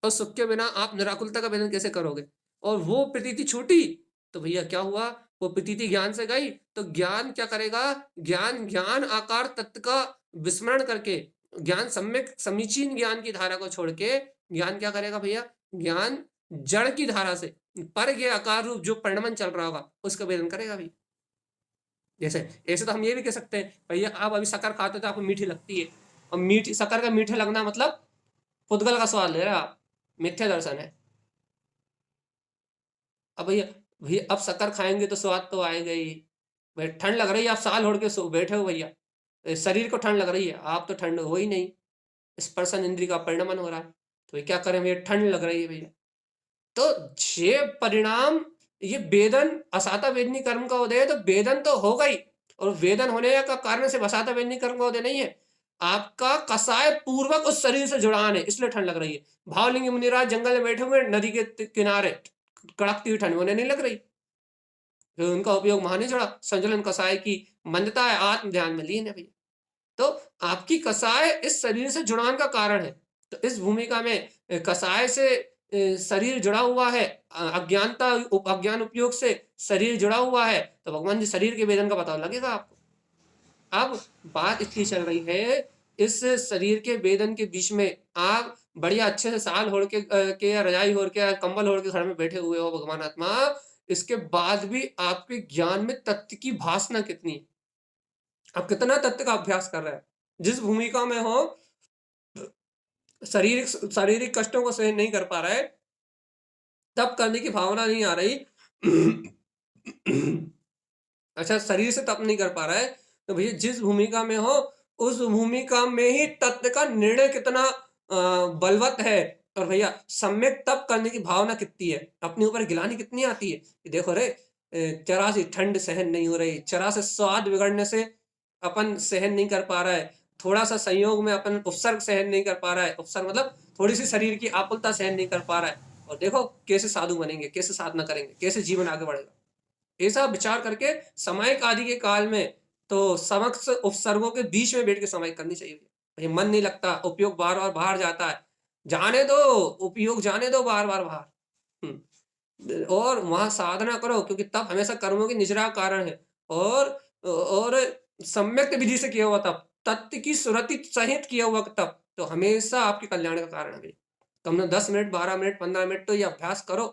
उस सुख के बिना आप निराकुलता का भजन कैसे करोगे? और वो प्रतीति छूटी तो भैया क्या हुआ? वो प्रतीति ज्ञान से गई तो ज्ञान क्या करेगा? ज्ञान ज्ञान आकार तत्व का विस्मरण करके, ज्ञान सम्यक समीचीन ज्ञान की धारा को छोड़ के, ज्ञान क्या करेगा भैया? ज्ञान जड़ की धारा से पर के आकार रूप जो परिणमन चल रहा होगा उसका वेदन करेगा भी। जैसे ऐसे तो हम ये भी कह सकते हैं भैया, आप अभी शक्कर खाते तो आपको मीठी लगती है, और मीठी शक्कर का मीठे लगना मतलब पुद्गल का स्वाद ले रहे हो आप, मिथ्या दर्शन है। अब भैया, भैया अब शक्कर खाएंगे तो स्वाद तो आएगा ही। भाई ठंड लग रही है, आप साल ओढ़ के सो बैठे हो भैया, शरीर को ठंड लग रही है, आप तो ठंड हो ही नहीं, स्पर्शन इंद्रिय का परिणमन हो रहा है, तो ये क्या करें भैया? ठंड लग रही है भैया। तो ये परिणाम, ये वेदन असाता वेदनी कर्म का उदय है, तो वेदन तो हो गई, और वेदन होने का कारण से असाता वेदनी कर्म का उदय नहीं है, आपका कसाय पूर्वक उस शरीर से जुड़ान है, इसलिए ठंड लग रही है। भावलिंग मुनिराज जंगल में बैठे हुए नदी के किनारे, कड़कती हुई ठंड उन्हें नहीं लग रही, तो उनका उपयोग वहां नहीं जुड़ा। संचलन कसाय की मंदता है, आत्म ध्यान में लीन है भैया। तो आपकी कसाय इस शरीर से जुड़ान का कारण है। तो इस भूमिका में कसाय से शरीर जुड़ा हुआ है, अज्ञानता अज्ञान उपयोग से शरीर जुड़ा हुआ है, तो भगवान जी शरीर के वेदन का पता लगेगा आपको। अब बात इतनी चल रही है, इस शरीर के वेदन के बीच में आप बढ़िया अच्छे से साल ओढ़ के रजाई ओढ़ के कंबल ओढ़ के घर में बैठे हुए हो भगवान आत्मा, इसके बाद भी आपके ज्ञान में तत्व की भासना कितनी है? आप कितना तत्व का अभ्यास कर रहे हैं? जिस भूमिका में हो, शारीरिक शारीरिक कष्टों को सहन नहीं कर पा रहा है, तप करने की भावना नहीं आ रही। अच्छा, शरीर से तप नहीं कर पा रहा है, तो भैया जिस भूमिका में हो, उस भूमिका में ही तत्व का निर्णय कितना बलवत है। और भैया सम्यक तप करने की भावना कितनी है, अपने ऊपर गिलानी कितनी आती है कि देखो रे, जरा सी ठंड सहन नहीं हो रही, जरा से स्वाद बिगड़ने से अपन सहन नहीं कर पा रहा है, थोड़ा सा संयोग में अपन उपसर्ग सहन नहीं कर पा रहा है, उपसर्ग मतलब थोड़ी सी शरीर की आकुलता सहन नहीं कर पा रहा है, और देखो कैसे साधु बनेंगे, कैसे साधना करेंगे, कैसे जीवन आगे बढ़ेगा। ऐसा विचार करके सामयिक आदि के काल में तो समक्ष उपसर्गों के बीच में बैठ के सामयिक करनी चाहिए। ये मन नहीं लगता, उपयोग बार बार बाहर जाता है, जाने दो, उपयोग जाने दो बार बार बाहर। और वहां साधना करो, क्योंकि तब हमेशा कर्मों की निजरा कारण है, और सम्यक विधि से किया हुआ तब, तत्व की सुरति सहित किया हुआ तब तो हमेशा आपके कल्याण का कारण है। तुमने 10 मिनट, 12 मिनट, 15 मिनट तो ये अभ्यास करो।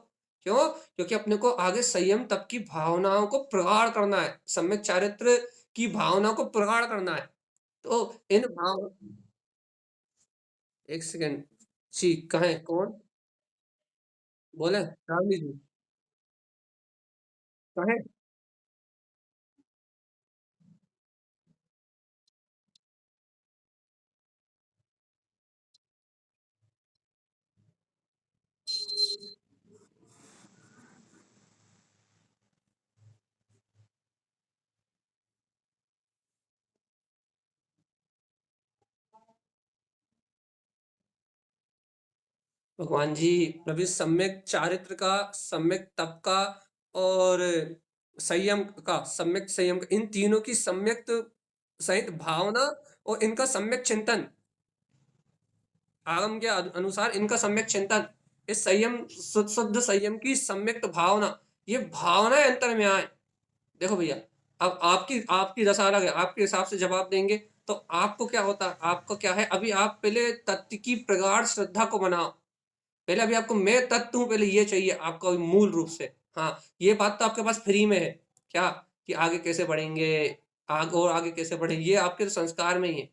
क्यों? क्योंकि अपने को आगे संयम तप की भावनाओं को प्रगाढ़ करना है, सम्यक चारित्र की भावना को प्रगाढ़ करना है। तो इन भाव, एक सेकंड, जी कहें कौन बोले? राम जी कहें। भगवान जी प्रभु सम्यक चारित्र का, सम्यक तप का, और संयम का, सम्यक संयम का, इन तीनों की सम्यक सहित भावना, और इनका सम्यक चिंतन, आगम के अनुसार इनका सम्यक चिंतन, इस संयम, शुद्ध शुद्ध संयम की सम्यक भावना, ये भावना अंतर में आए। देखो भैया, अब आपकी आपकी दशा अलग है, आपके हिसाब से जवाब देंगे तो आपको क्या होता है, आपको क्या है, अभी आप पहले तत्व की प्रगाढ़ श्रद्धा को बनाओ। पहले अभी आपको मैं तत्व हूँ, पहले ये चाहिए आपको अभी मूल रूप से। हाँ, ये बात तो आपके पास फ्री में है। क्या? कि आगे कैसे बढ़ेंगे, और आगे कैसे बढ़ेंगे, ये आपके तो संस्कार में ही है।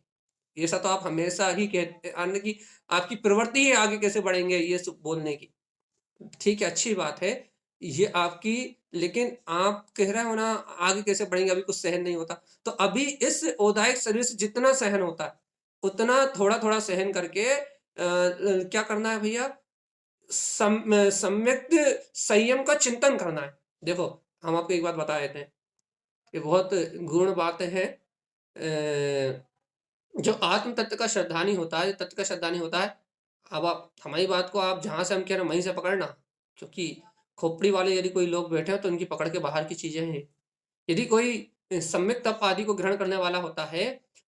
ऐसा तो आप हमेशा ही कहते आने की, आपकी प्रवृत्ति है आगे कैसे बढ़ेंगे ये सब बोलने की। ठीक है, अच्छी बात है। ये आपकी, लेकिन आप कह रहे हो ना आगे कैसे बढ़ेंगे, अभी कुछ सहन नहीं होता। तो अभी इस औदायिक शरीर से जितना सहन होता है, उतना थोड़ा-थोड़ा सहन करके क्या करना है भैया? सम्यक संयम का चिंतन करना है। देखो, हम आपको एक बात बता देते हैं, ये बहुत गूढ़ बातें हैं। जो आत्म तत्व का श्रद्धानी होता है, तत्व का श्रद्धानी होता है, अब आप हमारी बात को आप जहाँ से हम कह रहे हैं वहीं से पकड़ना, क्योंकि खोपड़ी वाले यदि कोई लोग बैठे हो तो उनकी पकड़ के बाहर की चीज़ें हैं। यदि कोई सम्यक तप आदि को ग्रहण करने वाला होता है,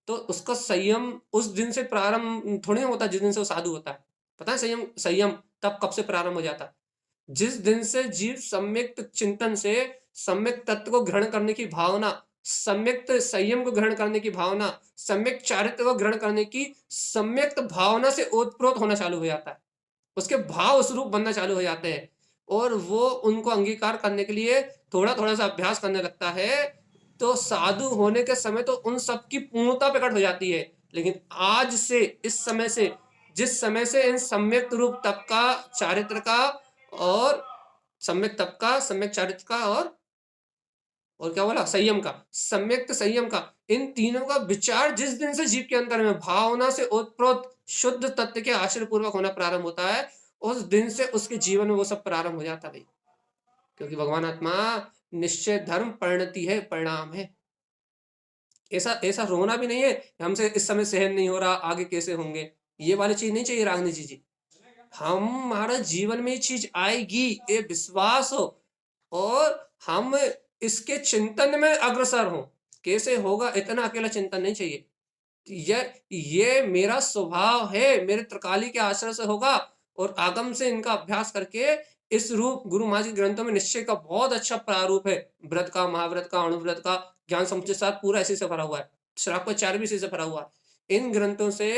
तो उसका संयम उस दिन से प्रारंभ थोड़ी ना होता जिस दिन से वो साधु होता है। पता है संयम संयम तब कब से प्रारंभ हो जाता है? जिस दिन से जीव सम्यक चिंतन से सम्यक तत्व को ग्रहण करने की भावना, सम्यक संयम को ग्रहण करने की भावना, सम्यक चारित्र्य को ग्रहण करने की सम्यक भावना से ओतप्रोत होना चालू हो जाता है। उसके भाव स्वरूप बनना चालू हो जाते हैं, और वो उनको अंगीकार करने के लिए थोड़ा-थोड़ा सा अभ्यास करने लगता है, तो साधु होने के समय तो उन सब की पूर्णता प्रकट हो जाती है। लेकिन आज से, इस समय से, जिस समय से इन सम्यक रूप तप का, चारित्र का, और सम्यक तप का, सम्यक चारित्र का, और क्या बोला? संयम का, सम्यक संयम का, इन तीनों का विचार जिस दिन से जीव के अंदर में भावना से ओतप्रोत शुद्ध तत्व के आश्रय पूर्वक होना प्रारंभ होता है, उस दिन से उसके जीवन में वो सब प्रारंभ हो जाता है भाई। क्योंकि भगवान आत्मा निश्चय धर्म परिणति है, परिणाम है। ऐसा ऐसा रोना भी नहीं है हमसे इस समय सहन नहीं हो रहा, आगे कैसे होंगे, ये वाली चीज नहीं चाहिए रागनी जी। हमारा जीवन में ये चीज आएगी, ये विश्वास हो, और हम इसके चिंतन में अग्रसर हो। कैसे होगा, इतना अकेला चिंतन नहीं चाहिए। ये मेरा स्वभाव है, मेरे त्रिकाली के आश्रय से होगा, और आगम से इनका अभ्यास करके इस रूप गुरु महाराज के ग्रंथों में निश्चय का बहुत अच्छा प्रारूप है। व्रत का, महाव्रत का, अणुव्रत का, ज्ञान समुच्चय सार पूरा इसी से भरा हुआ है। श्रापाचार्य भी इसी से भरा हुआ है। इन ग्रंथों से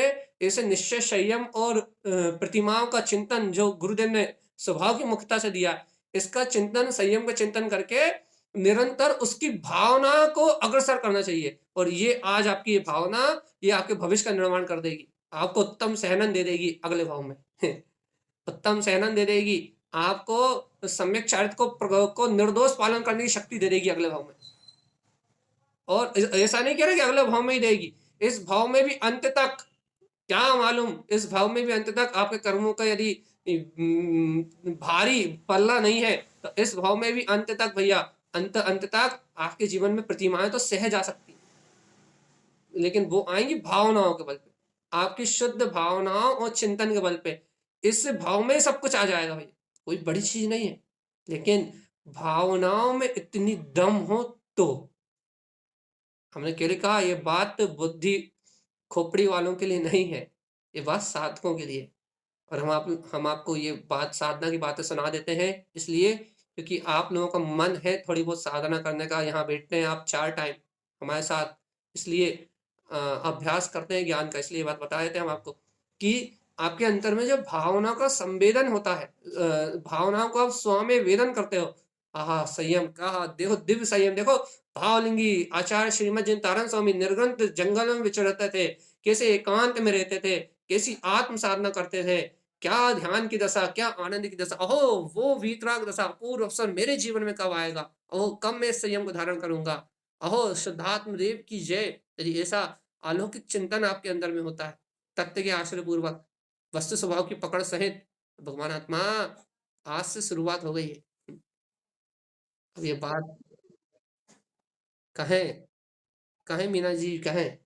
ऐसे निश्चय, संयम और प्रतिमाओं का चिंतन जो गुरुदेव ने स्वभाव की मुख्यता से दिया, इसका चिंतन, संयम का चिंतन करके निरंतर उसकी भावना को अग्रसर करना चाहिए। और ये आज आपकी ये भावना, ये आपके भविष्य का निर्माण कर देगी। आपको उत्तम सहनन दे देगी अगले भाव में। उत्तम सहनन दे देगी आपको, सम्यक चारित्र को निर्दोष पालन करने की शक्ति दे देगी अगले भाव में। और ऐसा नहीं कह रहा कि अगले भाव में ही देगी, इस भाव में भी अंत तक, क्या मालूम इस भाव में भी अंत तक आपके कर्मों का यदि भारी पल्ला नहीं है, तो इस भाव में भी अंत तक भैया, अंत अंत तक आपके जीवन में प्रतिमाएं तो सह जा सकती, लेकिन वो आएंगी भावनाओं के बल पे, आपकी शुद्ध भावनाओं और चिंतन के बल पे। इस भाव में सब कुछ आ जाएगा भाई, कोई बड़ी चीज नहीं है। लेकिन भावनाओं में इतनी दम हो तो, हमने क्यों कहा ये बात बुद्धि खोपड़ी वालों के लिए नहीं है, ये बात साधकों के लिए। और हम आपको ये बात साधना की बातें सुना देते हैं, इसलिए क्योंकि आप लोगों का मन है थोड़ी बहुत साधना करने का, यहाँ बैठते हैं आप 4 टाइम हमारे साथ, इसलिए अभ्यास करते हैं ज्ञान का, इसलिए बात बता देते हैं हम आपको कि आपके अंतर में जब भावना का संवेदन होता है, भावनाओं को आप स्व में वेदन करते हो। आहा, संयम कहा, देखो दिव्य संयम देखो। भावलिंगी आचार्य श्रीमद जिन तारण स्वामी निर्ग्रंथ जंगल में विचरते थे, कैसे एकांत में रहते थे, कैसी आत्म साधना करते थे, क्या ध्यान की दशा, क्या आनंद की दशा। अहो, वो वीतराग दशा, पूर्व अवसर मेरे जीवन में कब आएगा, अहो कब मैं इस संयम को धारण करूंगा। अहो शुद्धात्म देव की जय। यदि ऐसा अलौकिक चिंतन आपके अंदर में होता है, तत्व के आश्रय पूर्वक, वस्तु स्वभाव की पकड़ सहित, भगवान आत्मा आज से शुरुआत हो गई है। अब ये बात कहें, कहें मीना जी कहें।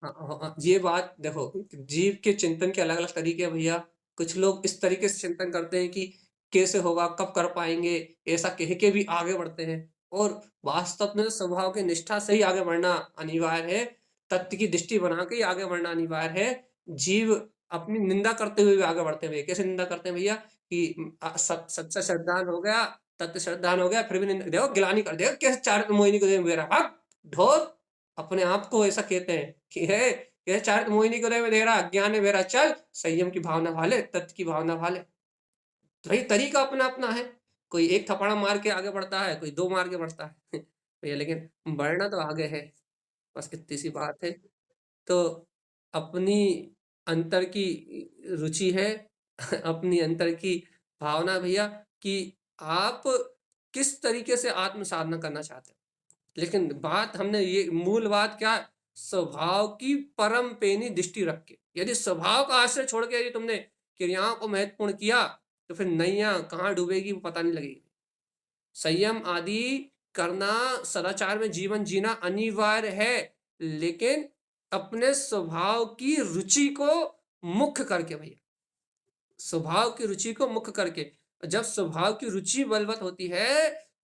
हाँ, हाँ, हाँ, ये बात देखो, जीव के चिंतन के अलग अलग तरीके हैं भैया। कुछ लोग इस तरीके से चिंतन करते हैं कि कैसे होगा, कब कर पाएंगे, ऐसा कह के भी आगे बढ़ते हैं। और वास्तव में स्वभाव की निष्ठा से ही आगे बढ़ना अनिवार्य है, तत्व की दृष्टि बना के ही आगे बढ़ना अनिवार्य है। जीव अपनी निंदा करते हुए भी आगे बढ़ते हुए, कैसे निंदा करते हैं भैया कि सच्चा श्रद्धान हो गया, तत्व श्रद्धान हो गया, फिर भी निंदा देखो गिलानी कर देखो कैसे चारित्र मोहिनी को दे मेरा भाग ढोर अपने आप को ऐसा कहते हैं कि है कैसे चारित्र मोहिनी को दे में दे रहा अज्ञान है मेरा चल संयम की भावना वाले तत्व की भावना वाले। तो भाई तरीका अपना अपना है, कोई एक थप्पड़ मार के आगे बढ़ता है, कोई दो मार के बढ़ता है भैया लेकिन बढ़ना तो आगे है, बस इतनी सी बात है। तो अपनी अंतर की रुचि है अपनी अंतर की भावना भैया कि आप किस तरीके से आत्म साधना करना चाहते हैं। लेकिन बात हमने ये मूल बात क्या है, स्वभाव की परम पेनी दृष्टि रख के यदि स्वभाव का आश्रय छोड़ के यदि तुमने क्रियाओं को महत्वपूर्ण किया तो फिर नैया कहाँ डूबेगी वो पता नहीं लगेगी। संयम आदि करना सदाचार में जीवन जीना अनिवार्य है, लेकिन अपने स्वभाव की रुचि को मुख्य करके भैया, स्वभाव की रुचि को मुख्य करके। जब स्वभाव की रुचि बलवत होती है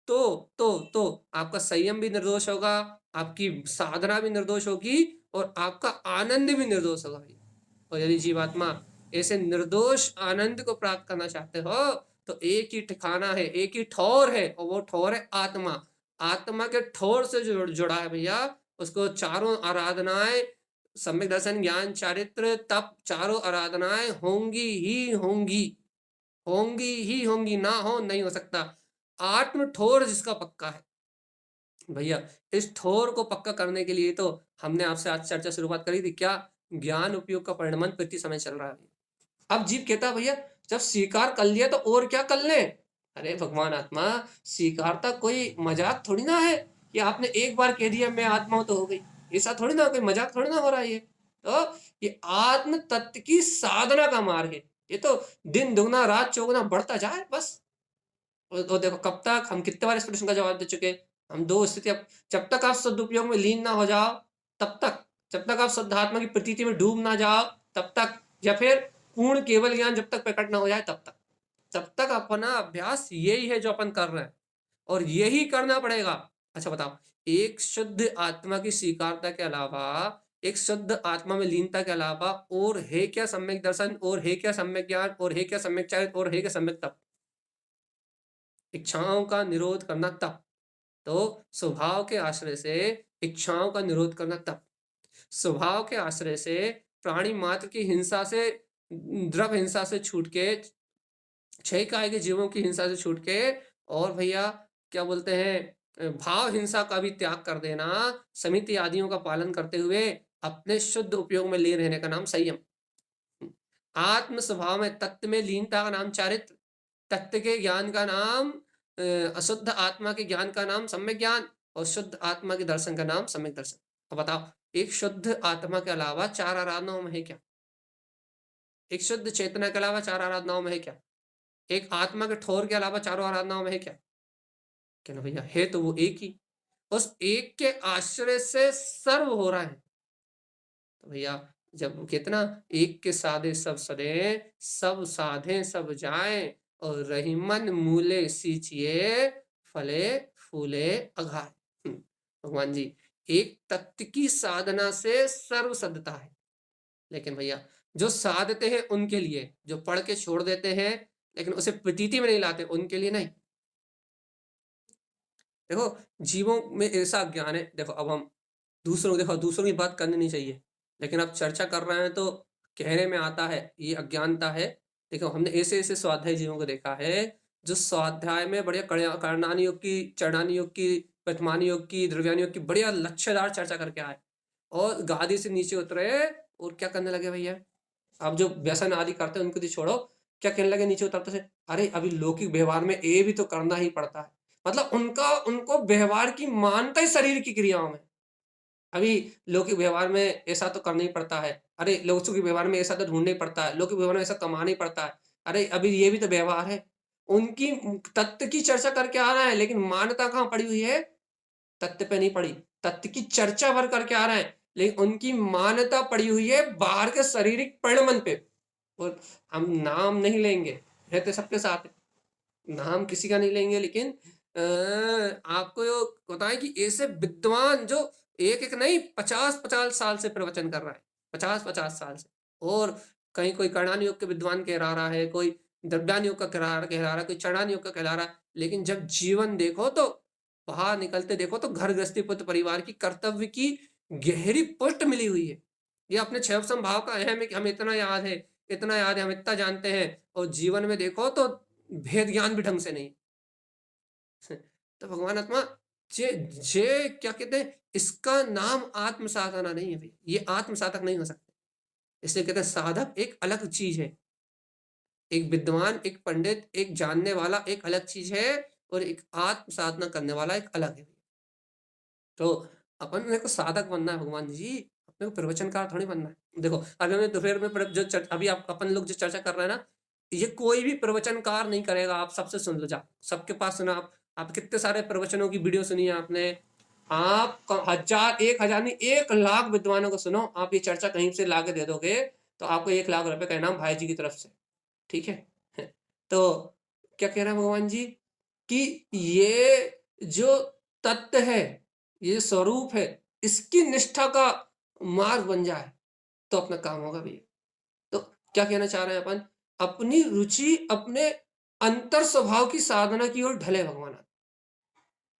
तो तो आपका संयम भी निर्दोष होगा, आपकी साधना भी निर्दोष होगी और आपका आनंद भी निर्दोष होगा भैया। और यदि जीवात्मा ऐसे निर्दोष आनंद को प्राप्त करना चाहते हो तो एक ही ठिकाना है, एक ही ठौर है और वो ठौर है आत्मा। आत्मा के ठौर से जुड़ा है भैया, उसको चारों आराधनाएं सम्यक दर्शन ज्ञान चारित्र तप चारों आराधनाएं होंगी ही होंगी, होंगी ही होंगी, ना हो नहीं हो सकता। आत्म ठोर जिसका पक्का है भैया, इस ठोर को पक्का करने के लिए तो हमने आपसे आज चर्चा शुरुआत करी थी क्या, ज्ञान उपयोग का परिणमन प्रति समय चल रहा है। अब जीव कहता भैया जब स्वीकार कर लिया तो और क्या कर ले। अरे भगवान आत्मा स्वीकारता कोई मजाक थोड़ी ना है कि आपने एक बार कह दिया मैं आत्मा हूं तो हो गई, ऐसा थोड़ी ना, कोई मजाक थोड़ी ना हो रहा है ये। तो ये आत्म तत्व की साधना का मार्ग है, ये तो दिन दुगना रात चौगुना बढ़ता जाए बस। और देखो कब तक, हम कितने बार इस प्रश्न का जवाब दे चुके, हम दो स्थिति, जब तक आप सदुपयोग में लीन ना हो जाओ तब तक, जब तक आप शुद्धात्मा की प्रतीति में डूब ना जाओ तब तक, या फिर पूर्ण केवल ज्ञान जब तक प्रकट ना हो जाए तब तक, तब तक अपना अभ्यास यही है जो अपन कर रहे हैं और यही करना पड़ेगा। अच्छा बताओ, एक शुद्ध आत्मा की स्वीकारता के अलावा, एक शुद्ध आत्मा में लीनता के अलावा और है क्या सम्यक दर्शन, और है क्या सम्यक ज्ञान, और है क्या सम्यक चरित्र, और है क्या सम्यक तप। इच्छाओं का निरोध करना तप, तो स्वभाव के आश्रय से इच्छाओं का निरोध करना तप, स्वभाव के आश्रय से प्राणी मात्र की हिंसा से, द्रव हिंसा से छूट के, छह काय के जीवों की हिंसा से छूट के, और भैया क्या बोलते हैं भाव हिंसा का भी त्याग कर देना, समिति आदियों का पालन करते हुए अपने शुद्ध उपयोग में लीन रहने का नाम संयम। आत्म स्वभाव में तत्व में लीनता का नाम चारित्र, तत्व के ज्ञान का नाम अशुद्ध आत्मा के ज्ञान का नाम सम्यक ज्ञान, और शुद्ध आत्मा के दर्शन का नाम सम्यक दर्शन। अब बताओ, एक शुद्ध आत्मा के अलावा चार आराधनाओं में है क्या, एक शुद्ध चेतना के अलावा चार आराधनाओं में है क्या, एक आत्मा के ठोर के अलावा चारों आराधनाओं में है क्या, क्या ना भैया, है तो वो एक ही, उस एक के आश्रय से सर्व हो रहा है। तो भैया जब कितना, एक के साधे सब सदे, सब साधे सब जाए, और रहीमन मूले सींचिए, फले फूले अघाय। भगवान जी, एक तत्व की साधना से सर्व सदता है, लेकिन भैया जो साधते हैं उनके लिए, जो पढ़ के छोड़ देते हैं लेकिन उसे प्रतीति में नहीं लाते उनके लिए नहीं। देखो जीवों में ऐसा ज्ञान है, देखो अब हम दूसरों, देखो दूसरों की बात करनी नहीं चाहिए, लेकिन अब चर्चा कर रहे हैं तो कहने में आता है ये अज्ञानता है। देखो हमने ऐसे ऐसे स्वाध्याय जीवों को देखा है जो स्वाध्याय में बढ़िया करणानी योग की, चरणानी योग की, प्रथमानी योग की, द्रव्यानी योग की बढ़िया लक्ष्यदार चर्चा करके आए, और गादी से नीचे उतरे और क्या करने लगे भैया, अब जो व्यसन आदि करते हैं उनको तो छोड़ो, क्या कहने लगे नीचे उतरते से, अरे अभी लौकिक व्यवहार में ये भी तो करना ही पड़ता है। मतलब उनका, उनको व्यवहार की मानता ही शरीर की क्रियाओं में, अभी लौकिक व्यवहार में ऐसा तो करना ही पड़ता है, अरे लौकिक व्यवहार में ऐसा तो ढूंढना ही पड़ता है, लौकिक व्यवहार में ऐसा कमाना ही पड़ता है, अरे अभी ये भी तो व्यवहार है। उनकी तत्व की चर्चा करके आ रहा है लेकिन मान्यता कहाँ पड़ी हुई है, तत्व पे नहीं पड़ी, तत्व की चर्चा भर करके आ रहे हैं लेकिन उनकी मान्यता पड़ी हुई है बाहर के शारीरिक परिणमन पे। और हम नाम नहीं लेंगे, रहते सबके साथ है, नाम किसी का नहीं लेंगे, लेकिन आपको बताएं कि ऐसे विद्वान जो एक एक नहीं 50-50 साल से प्रवचन कर रहा है, 50-50 साल से, और कहीं कोई करणान योग के विद्वान कहला रहा है, कोई द्रव्यान योग का कहला रहा है, कोई चढ़ान योग का कहला रहा है। लेकिन जब जीवन देखो तो बाहर निकलते देखो तो घर गृहस्थी पुत्र परिवार की कर्तव्य की गहरी पुष्ट मिली हुई है। ये अपने छह संभाव का अहम है कि हम इतना याद है, इतना याद है, हम इतना जानते हैं, और जीवन में देखो तो भेद ज्ञान भी ढंग से नहीं। तो भगवान आत्मा जे जे क्या कहते हैं, इसका नाम आत्म साधना नहीं है भाई, ये आत्म साधक नहीं हो सकते। इसलिए कहते हैं साधक एक अलग चीज है, एक विद्वान, एक पंडित, एक जानने वाला एक अलग चीज है, और एक आत्म साधना करने वाला एक अलग है। तो अपन को साधक बनना है भगवान जी, अपने को प्रवचनकार थोड़ी बनना है। देखो अभी हमने दोपहर में जो अभी आप अपन लोग जो चर्चा कर रहे हैं ना, ये कोई भी प्रवचनकार नहीं करेगा। आप सबसे सुन लो, जा सबके पास सुना। आप कितने सारे प्रवचनों की वीडियो सुनी है आपने। आप हजार, 1000 नहीं, 1 लाख विद्वानों को सुनो। आप ये चर्चा कहीं से ला के दे दोगे तो आपको 1 लाख रुपए का इनाम भाई जी की तरफ से, ठीक है। तो क्या कह रहे हैं भगवान जी कि ये जो तत्व है, ये स्वरूप है, इसकी निष्ठा का मार्ग बन जाए तो अपना काम होगा भैया। तो क्या कहना चाह रहे हैं अपन, अपनी रुचि अपने अंतर स्वभाव की साधना की ओर ढले भगवान।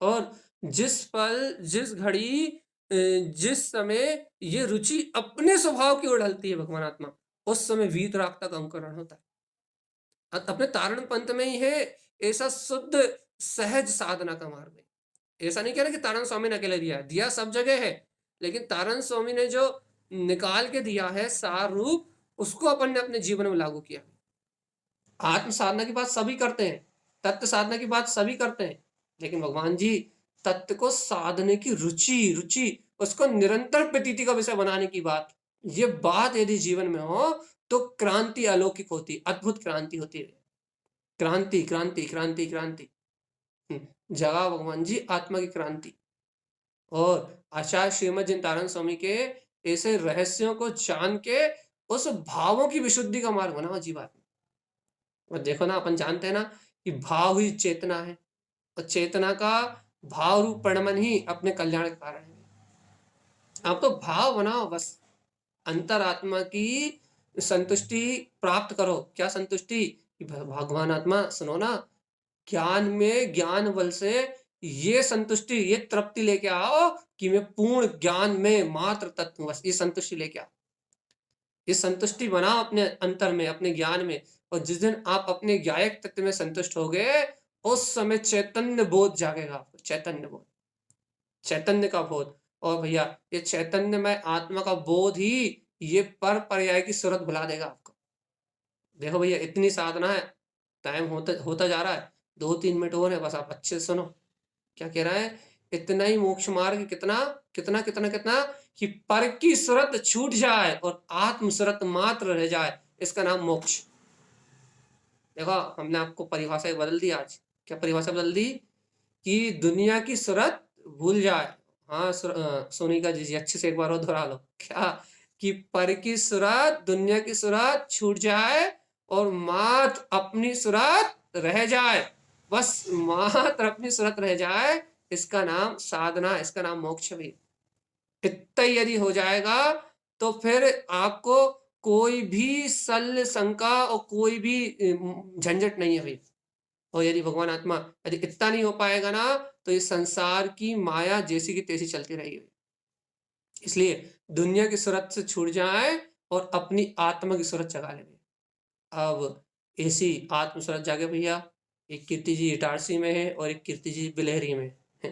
और जिस पल, जिस घड़ी, जिस समय ये रुचि अपने स्वभाव की ओर ढलती है भगवान आत्मा, उस समय वीतराग का अंकुरण होता है। अपने तारण पंथ में ही है ऐसा शुद्ध सहज साधना का मार्ग है। ऐसा नहीं कह रहा कि तारण स्वामी ने अकेले दिया है, दिया सब जगह है, लेकिन तारण स्वामी ने जो निकाल के दिया है सार रूप, उसको अपन ने अपने जीवन में लागू किया। आत्म साधना की बात सभी करते हैं, तत्व साधना की बात सभी करते हैं, लेकिन भगवान जी तत्व को साधने की रुचि, उसको निरंतर प्रतीति का विषय बनाने की बात, ये बात यदि जीवन में हो तो क्रांति अलौकिक होती, अद्भुत क्रांति होती है। क्रांति क्रांति क्रांति क्रांति जगा भगवान जी आत्मा की क्रांति। और आचार्य श्रीमद जिनतारण स्वामी के ऐसे रहस्यों को जान के उस भावों की विशुद्धि का मार्ग बना जीवात्मा। और देखो ना, अपन जानते हैं ना कि भाव ही चेतना है, और चेतना का भाव रूप परिणमन ही अपने कल्याण का कारण है। आप तो भाव बनाओ बस, अंतरात्मा की संतुष्टि प्राप्त करो। क्या संतुष्टि? भगवान आत्मा सुनो ना, ज्ञान में, ज्ञान बल से ये संतुष्टि, ये तृप्ति लेके आओ कि मैं पूर्ण ज्ञान में मात्र तत्व, बस ये संतुष्टि लेके आओ। ये संतुष्टि बनाओ अपने अंतर में, अपने ज्ञान में। और जिस दिन आप अपने ज्ञायक तत्व में संतुष्ट हो गए, उस समय चैतन्य बोध जागेगा आपको, चैतन्य बोध, चैतन्य का बोध। और भैया ये चैतन्य में आत्मा का बोध ही ये पर पर्याय की सूरत भुला देगा आपको। देखो भैया इतनी साधना है, टाइम होता होता जा रहा है, 2-3 मिनट और है, बस आप अच्छे से सुनो क्या कह रहा है। इतना ही मोक्ष मार्ग, कितना कितना कितना कितना कि पर की सूरत छूट जाए और आत्म सूरत मात्र रह जाए, इसका नाम मोक्ष। देखो हमने आपको परिभाषा बदल दी आज। क्या परिभाषा बदल दी? कि दुनिया की सूरत भूल जाए। हाँ सोनिका जी अच्छे से एक बार और दोहरा लो। क्या? कि पर की सूरत, दुनिया की सूरत छूट जाए और मात्र अपनी सूरत रह जाए, बस मात्र अपनी सूरत रह जाए, इसका नाम साधना, इसका नाम मोक्ष भी। इतना यदि हो जाएगा तो फिर आपको कोई भी शल्य शंका और कोई भी झंझट नहीं है भाई। और यदि भगवान आत्मा यदि इतना नहीं हो पाएगा ना, तो ये संसार की माया जैसी की तैसी चलती रहेगी। इसलिए दुनिया की सूरत से छूट जाए और अपनी आत्मा की सूरत जगा ले। अब ऐसी आत्म सूरत जागे भैया, एक कीर्ति जी इटारसी में है और एक कीर्ति जी बिलहरी में है।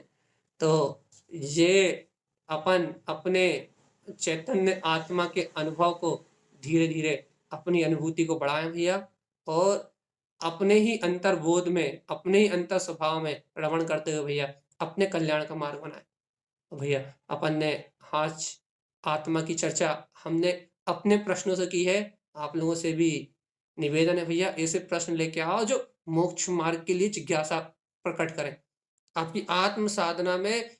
तो ये अपन अपने चैतन्य आत्मा के अनुभव को धीरे धीरे अपनी अनुभूति को बढ़ाएं भैया, और अपने ही अंतर्बोध में, अपने ही अंतर स्वभाव में रमण करते हुए भैया अपने कल्याण का मार्ग बनाए। तो भैया अपन ने आज आत्मा की चर्चा हमने अपने प्रश्नों से की है। आप लोगों से भी निवेदन है भैया, ऐसे प्रश्न लेके आओ जो मोक्ष मार्ग के लिए जिज्ञासा प्रकट करें। आपकी आत्म साधना में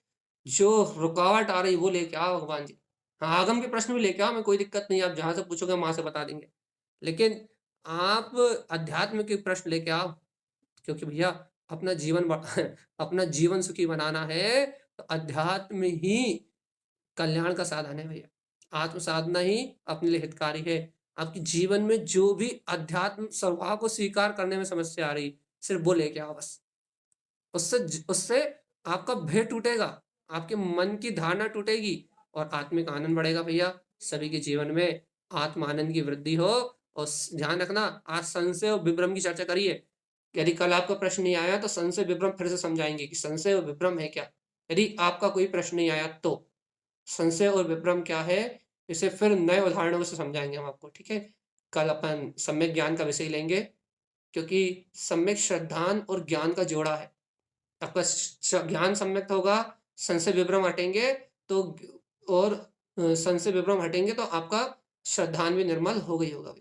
जो रुकावट आ रही वो लेके आओ भगवान जी। हाँ आगम के प्रश्न भी लेके आओ, मैं कोई दिक्कत नहीं, आप जहां से पूछोगे वहां से बता देंगे, लेकिन आप अध्यात्म के प्रश्न लेके आओ। क्योंकि भैया अपना जीवन अपना जीवन सुखी बनाना है तो अध्यात्म ही कल्याण का साधन है भैया। आत्म साधना ही अपने लिए हितकारी है। आपके जीवन में जो भी अध्यात्म स्वभाव को स्वीकार करने में समस्या आ रही, सिर्फ़ वो लेके आओ बस। उससे आपका भय टूटेगा, आपके मन की धारणा टूटेगी और आत्मिक आनंद बढ़ेगा भैया। सभी के जीवन में आत्म आनंद की वृद्धि हो और ध्यान रखना, आज संशय और विभ्रम की चर्चा करिए। यदि कल आपका प्रश्न नहीं आया तो संशय विभ्रम फिर से समझाएंगे कि संशय और विभ्रम है क्या। यदि आपका कोई प्रश्न नहीं आया तो संशय और विभ्रम क्या है, इसे फिर नए उदाहरणों से समझाएंगे हम आपको, ठीक है। कल अपन सम्यक ज्ञान का विषय लेंगे, क्योंकि सम्यक श्रद्धान और ज्ञान का जोड़ा है। आपका ज्ञान सम्यक होगा, संशय विभ्रम हटेंगे तो और संशय विभ्रम हटेंगे तो आपका श्रद्धान भी निर्मल हो गई होगा।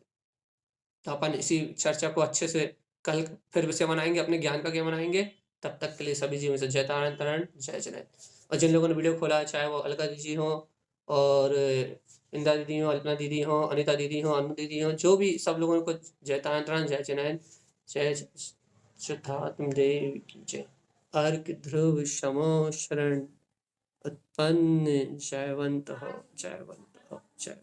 तो अपन इसी चर्चा को अच्छे से कल फिर विषय बनाएंगे, अपने ज्ञान का क्या बनाएंगे। तब तक के लिए सभी जीवन से जय तारण तरण जय जय। और जिन लोगों ने वीडियो खोला है, चाहे वो अलका दीदी हो और इंदा दीदी हो, अल्पना दीदी हो, अनिता दीदी हो, अनु दीदी हो, जो भी सब लोगों को जय तारण तरण जय जय जय शुद्धात्म देव की जय। अर्क ध्रुव शमो शरण उत्पन्न जयवंत हो जयवंत हो जय।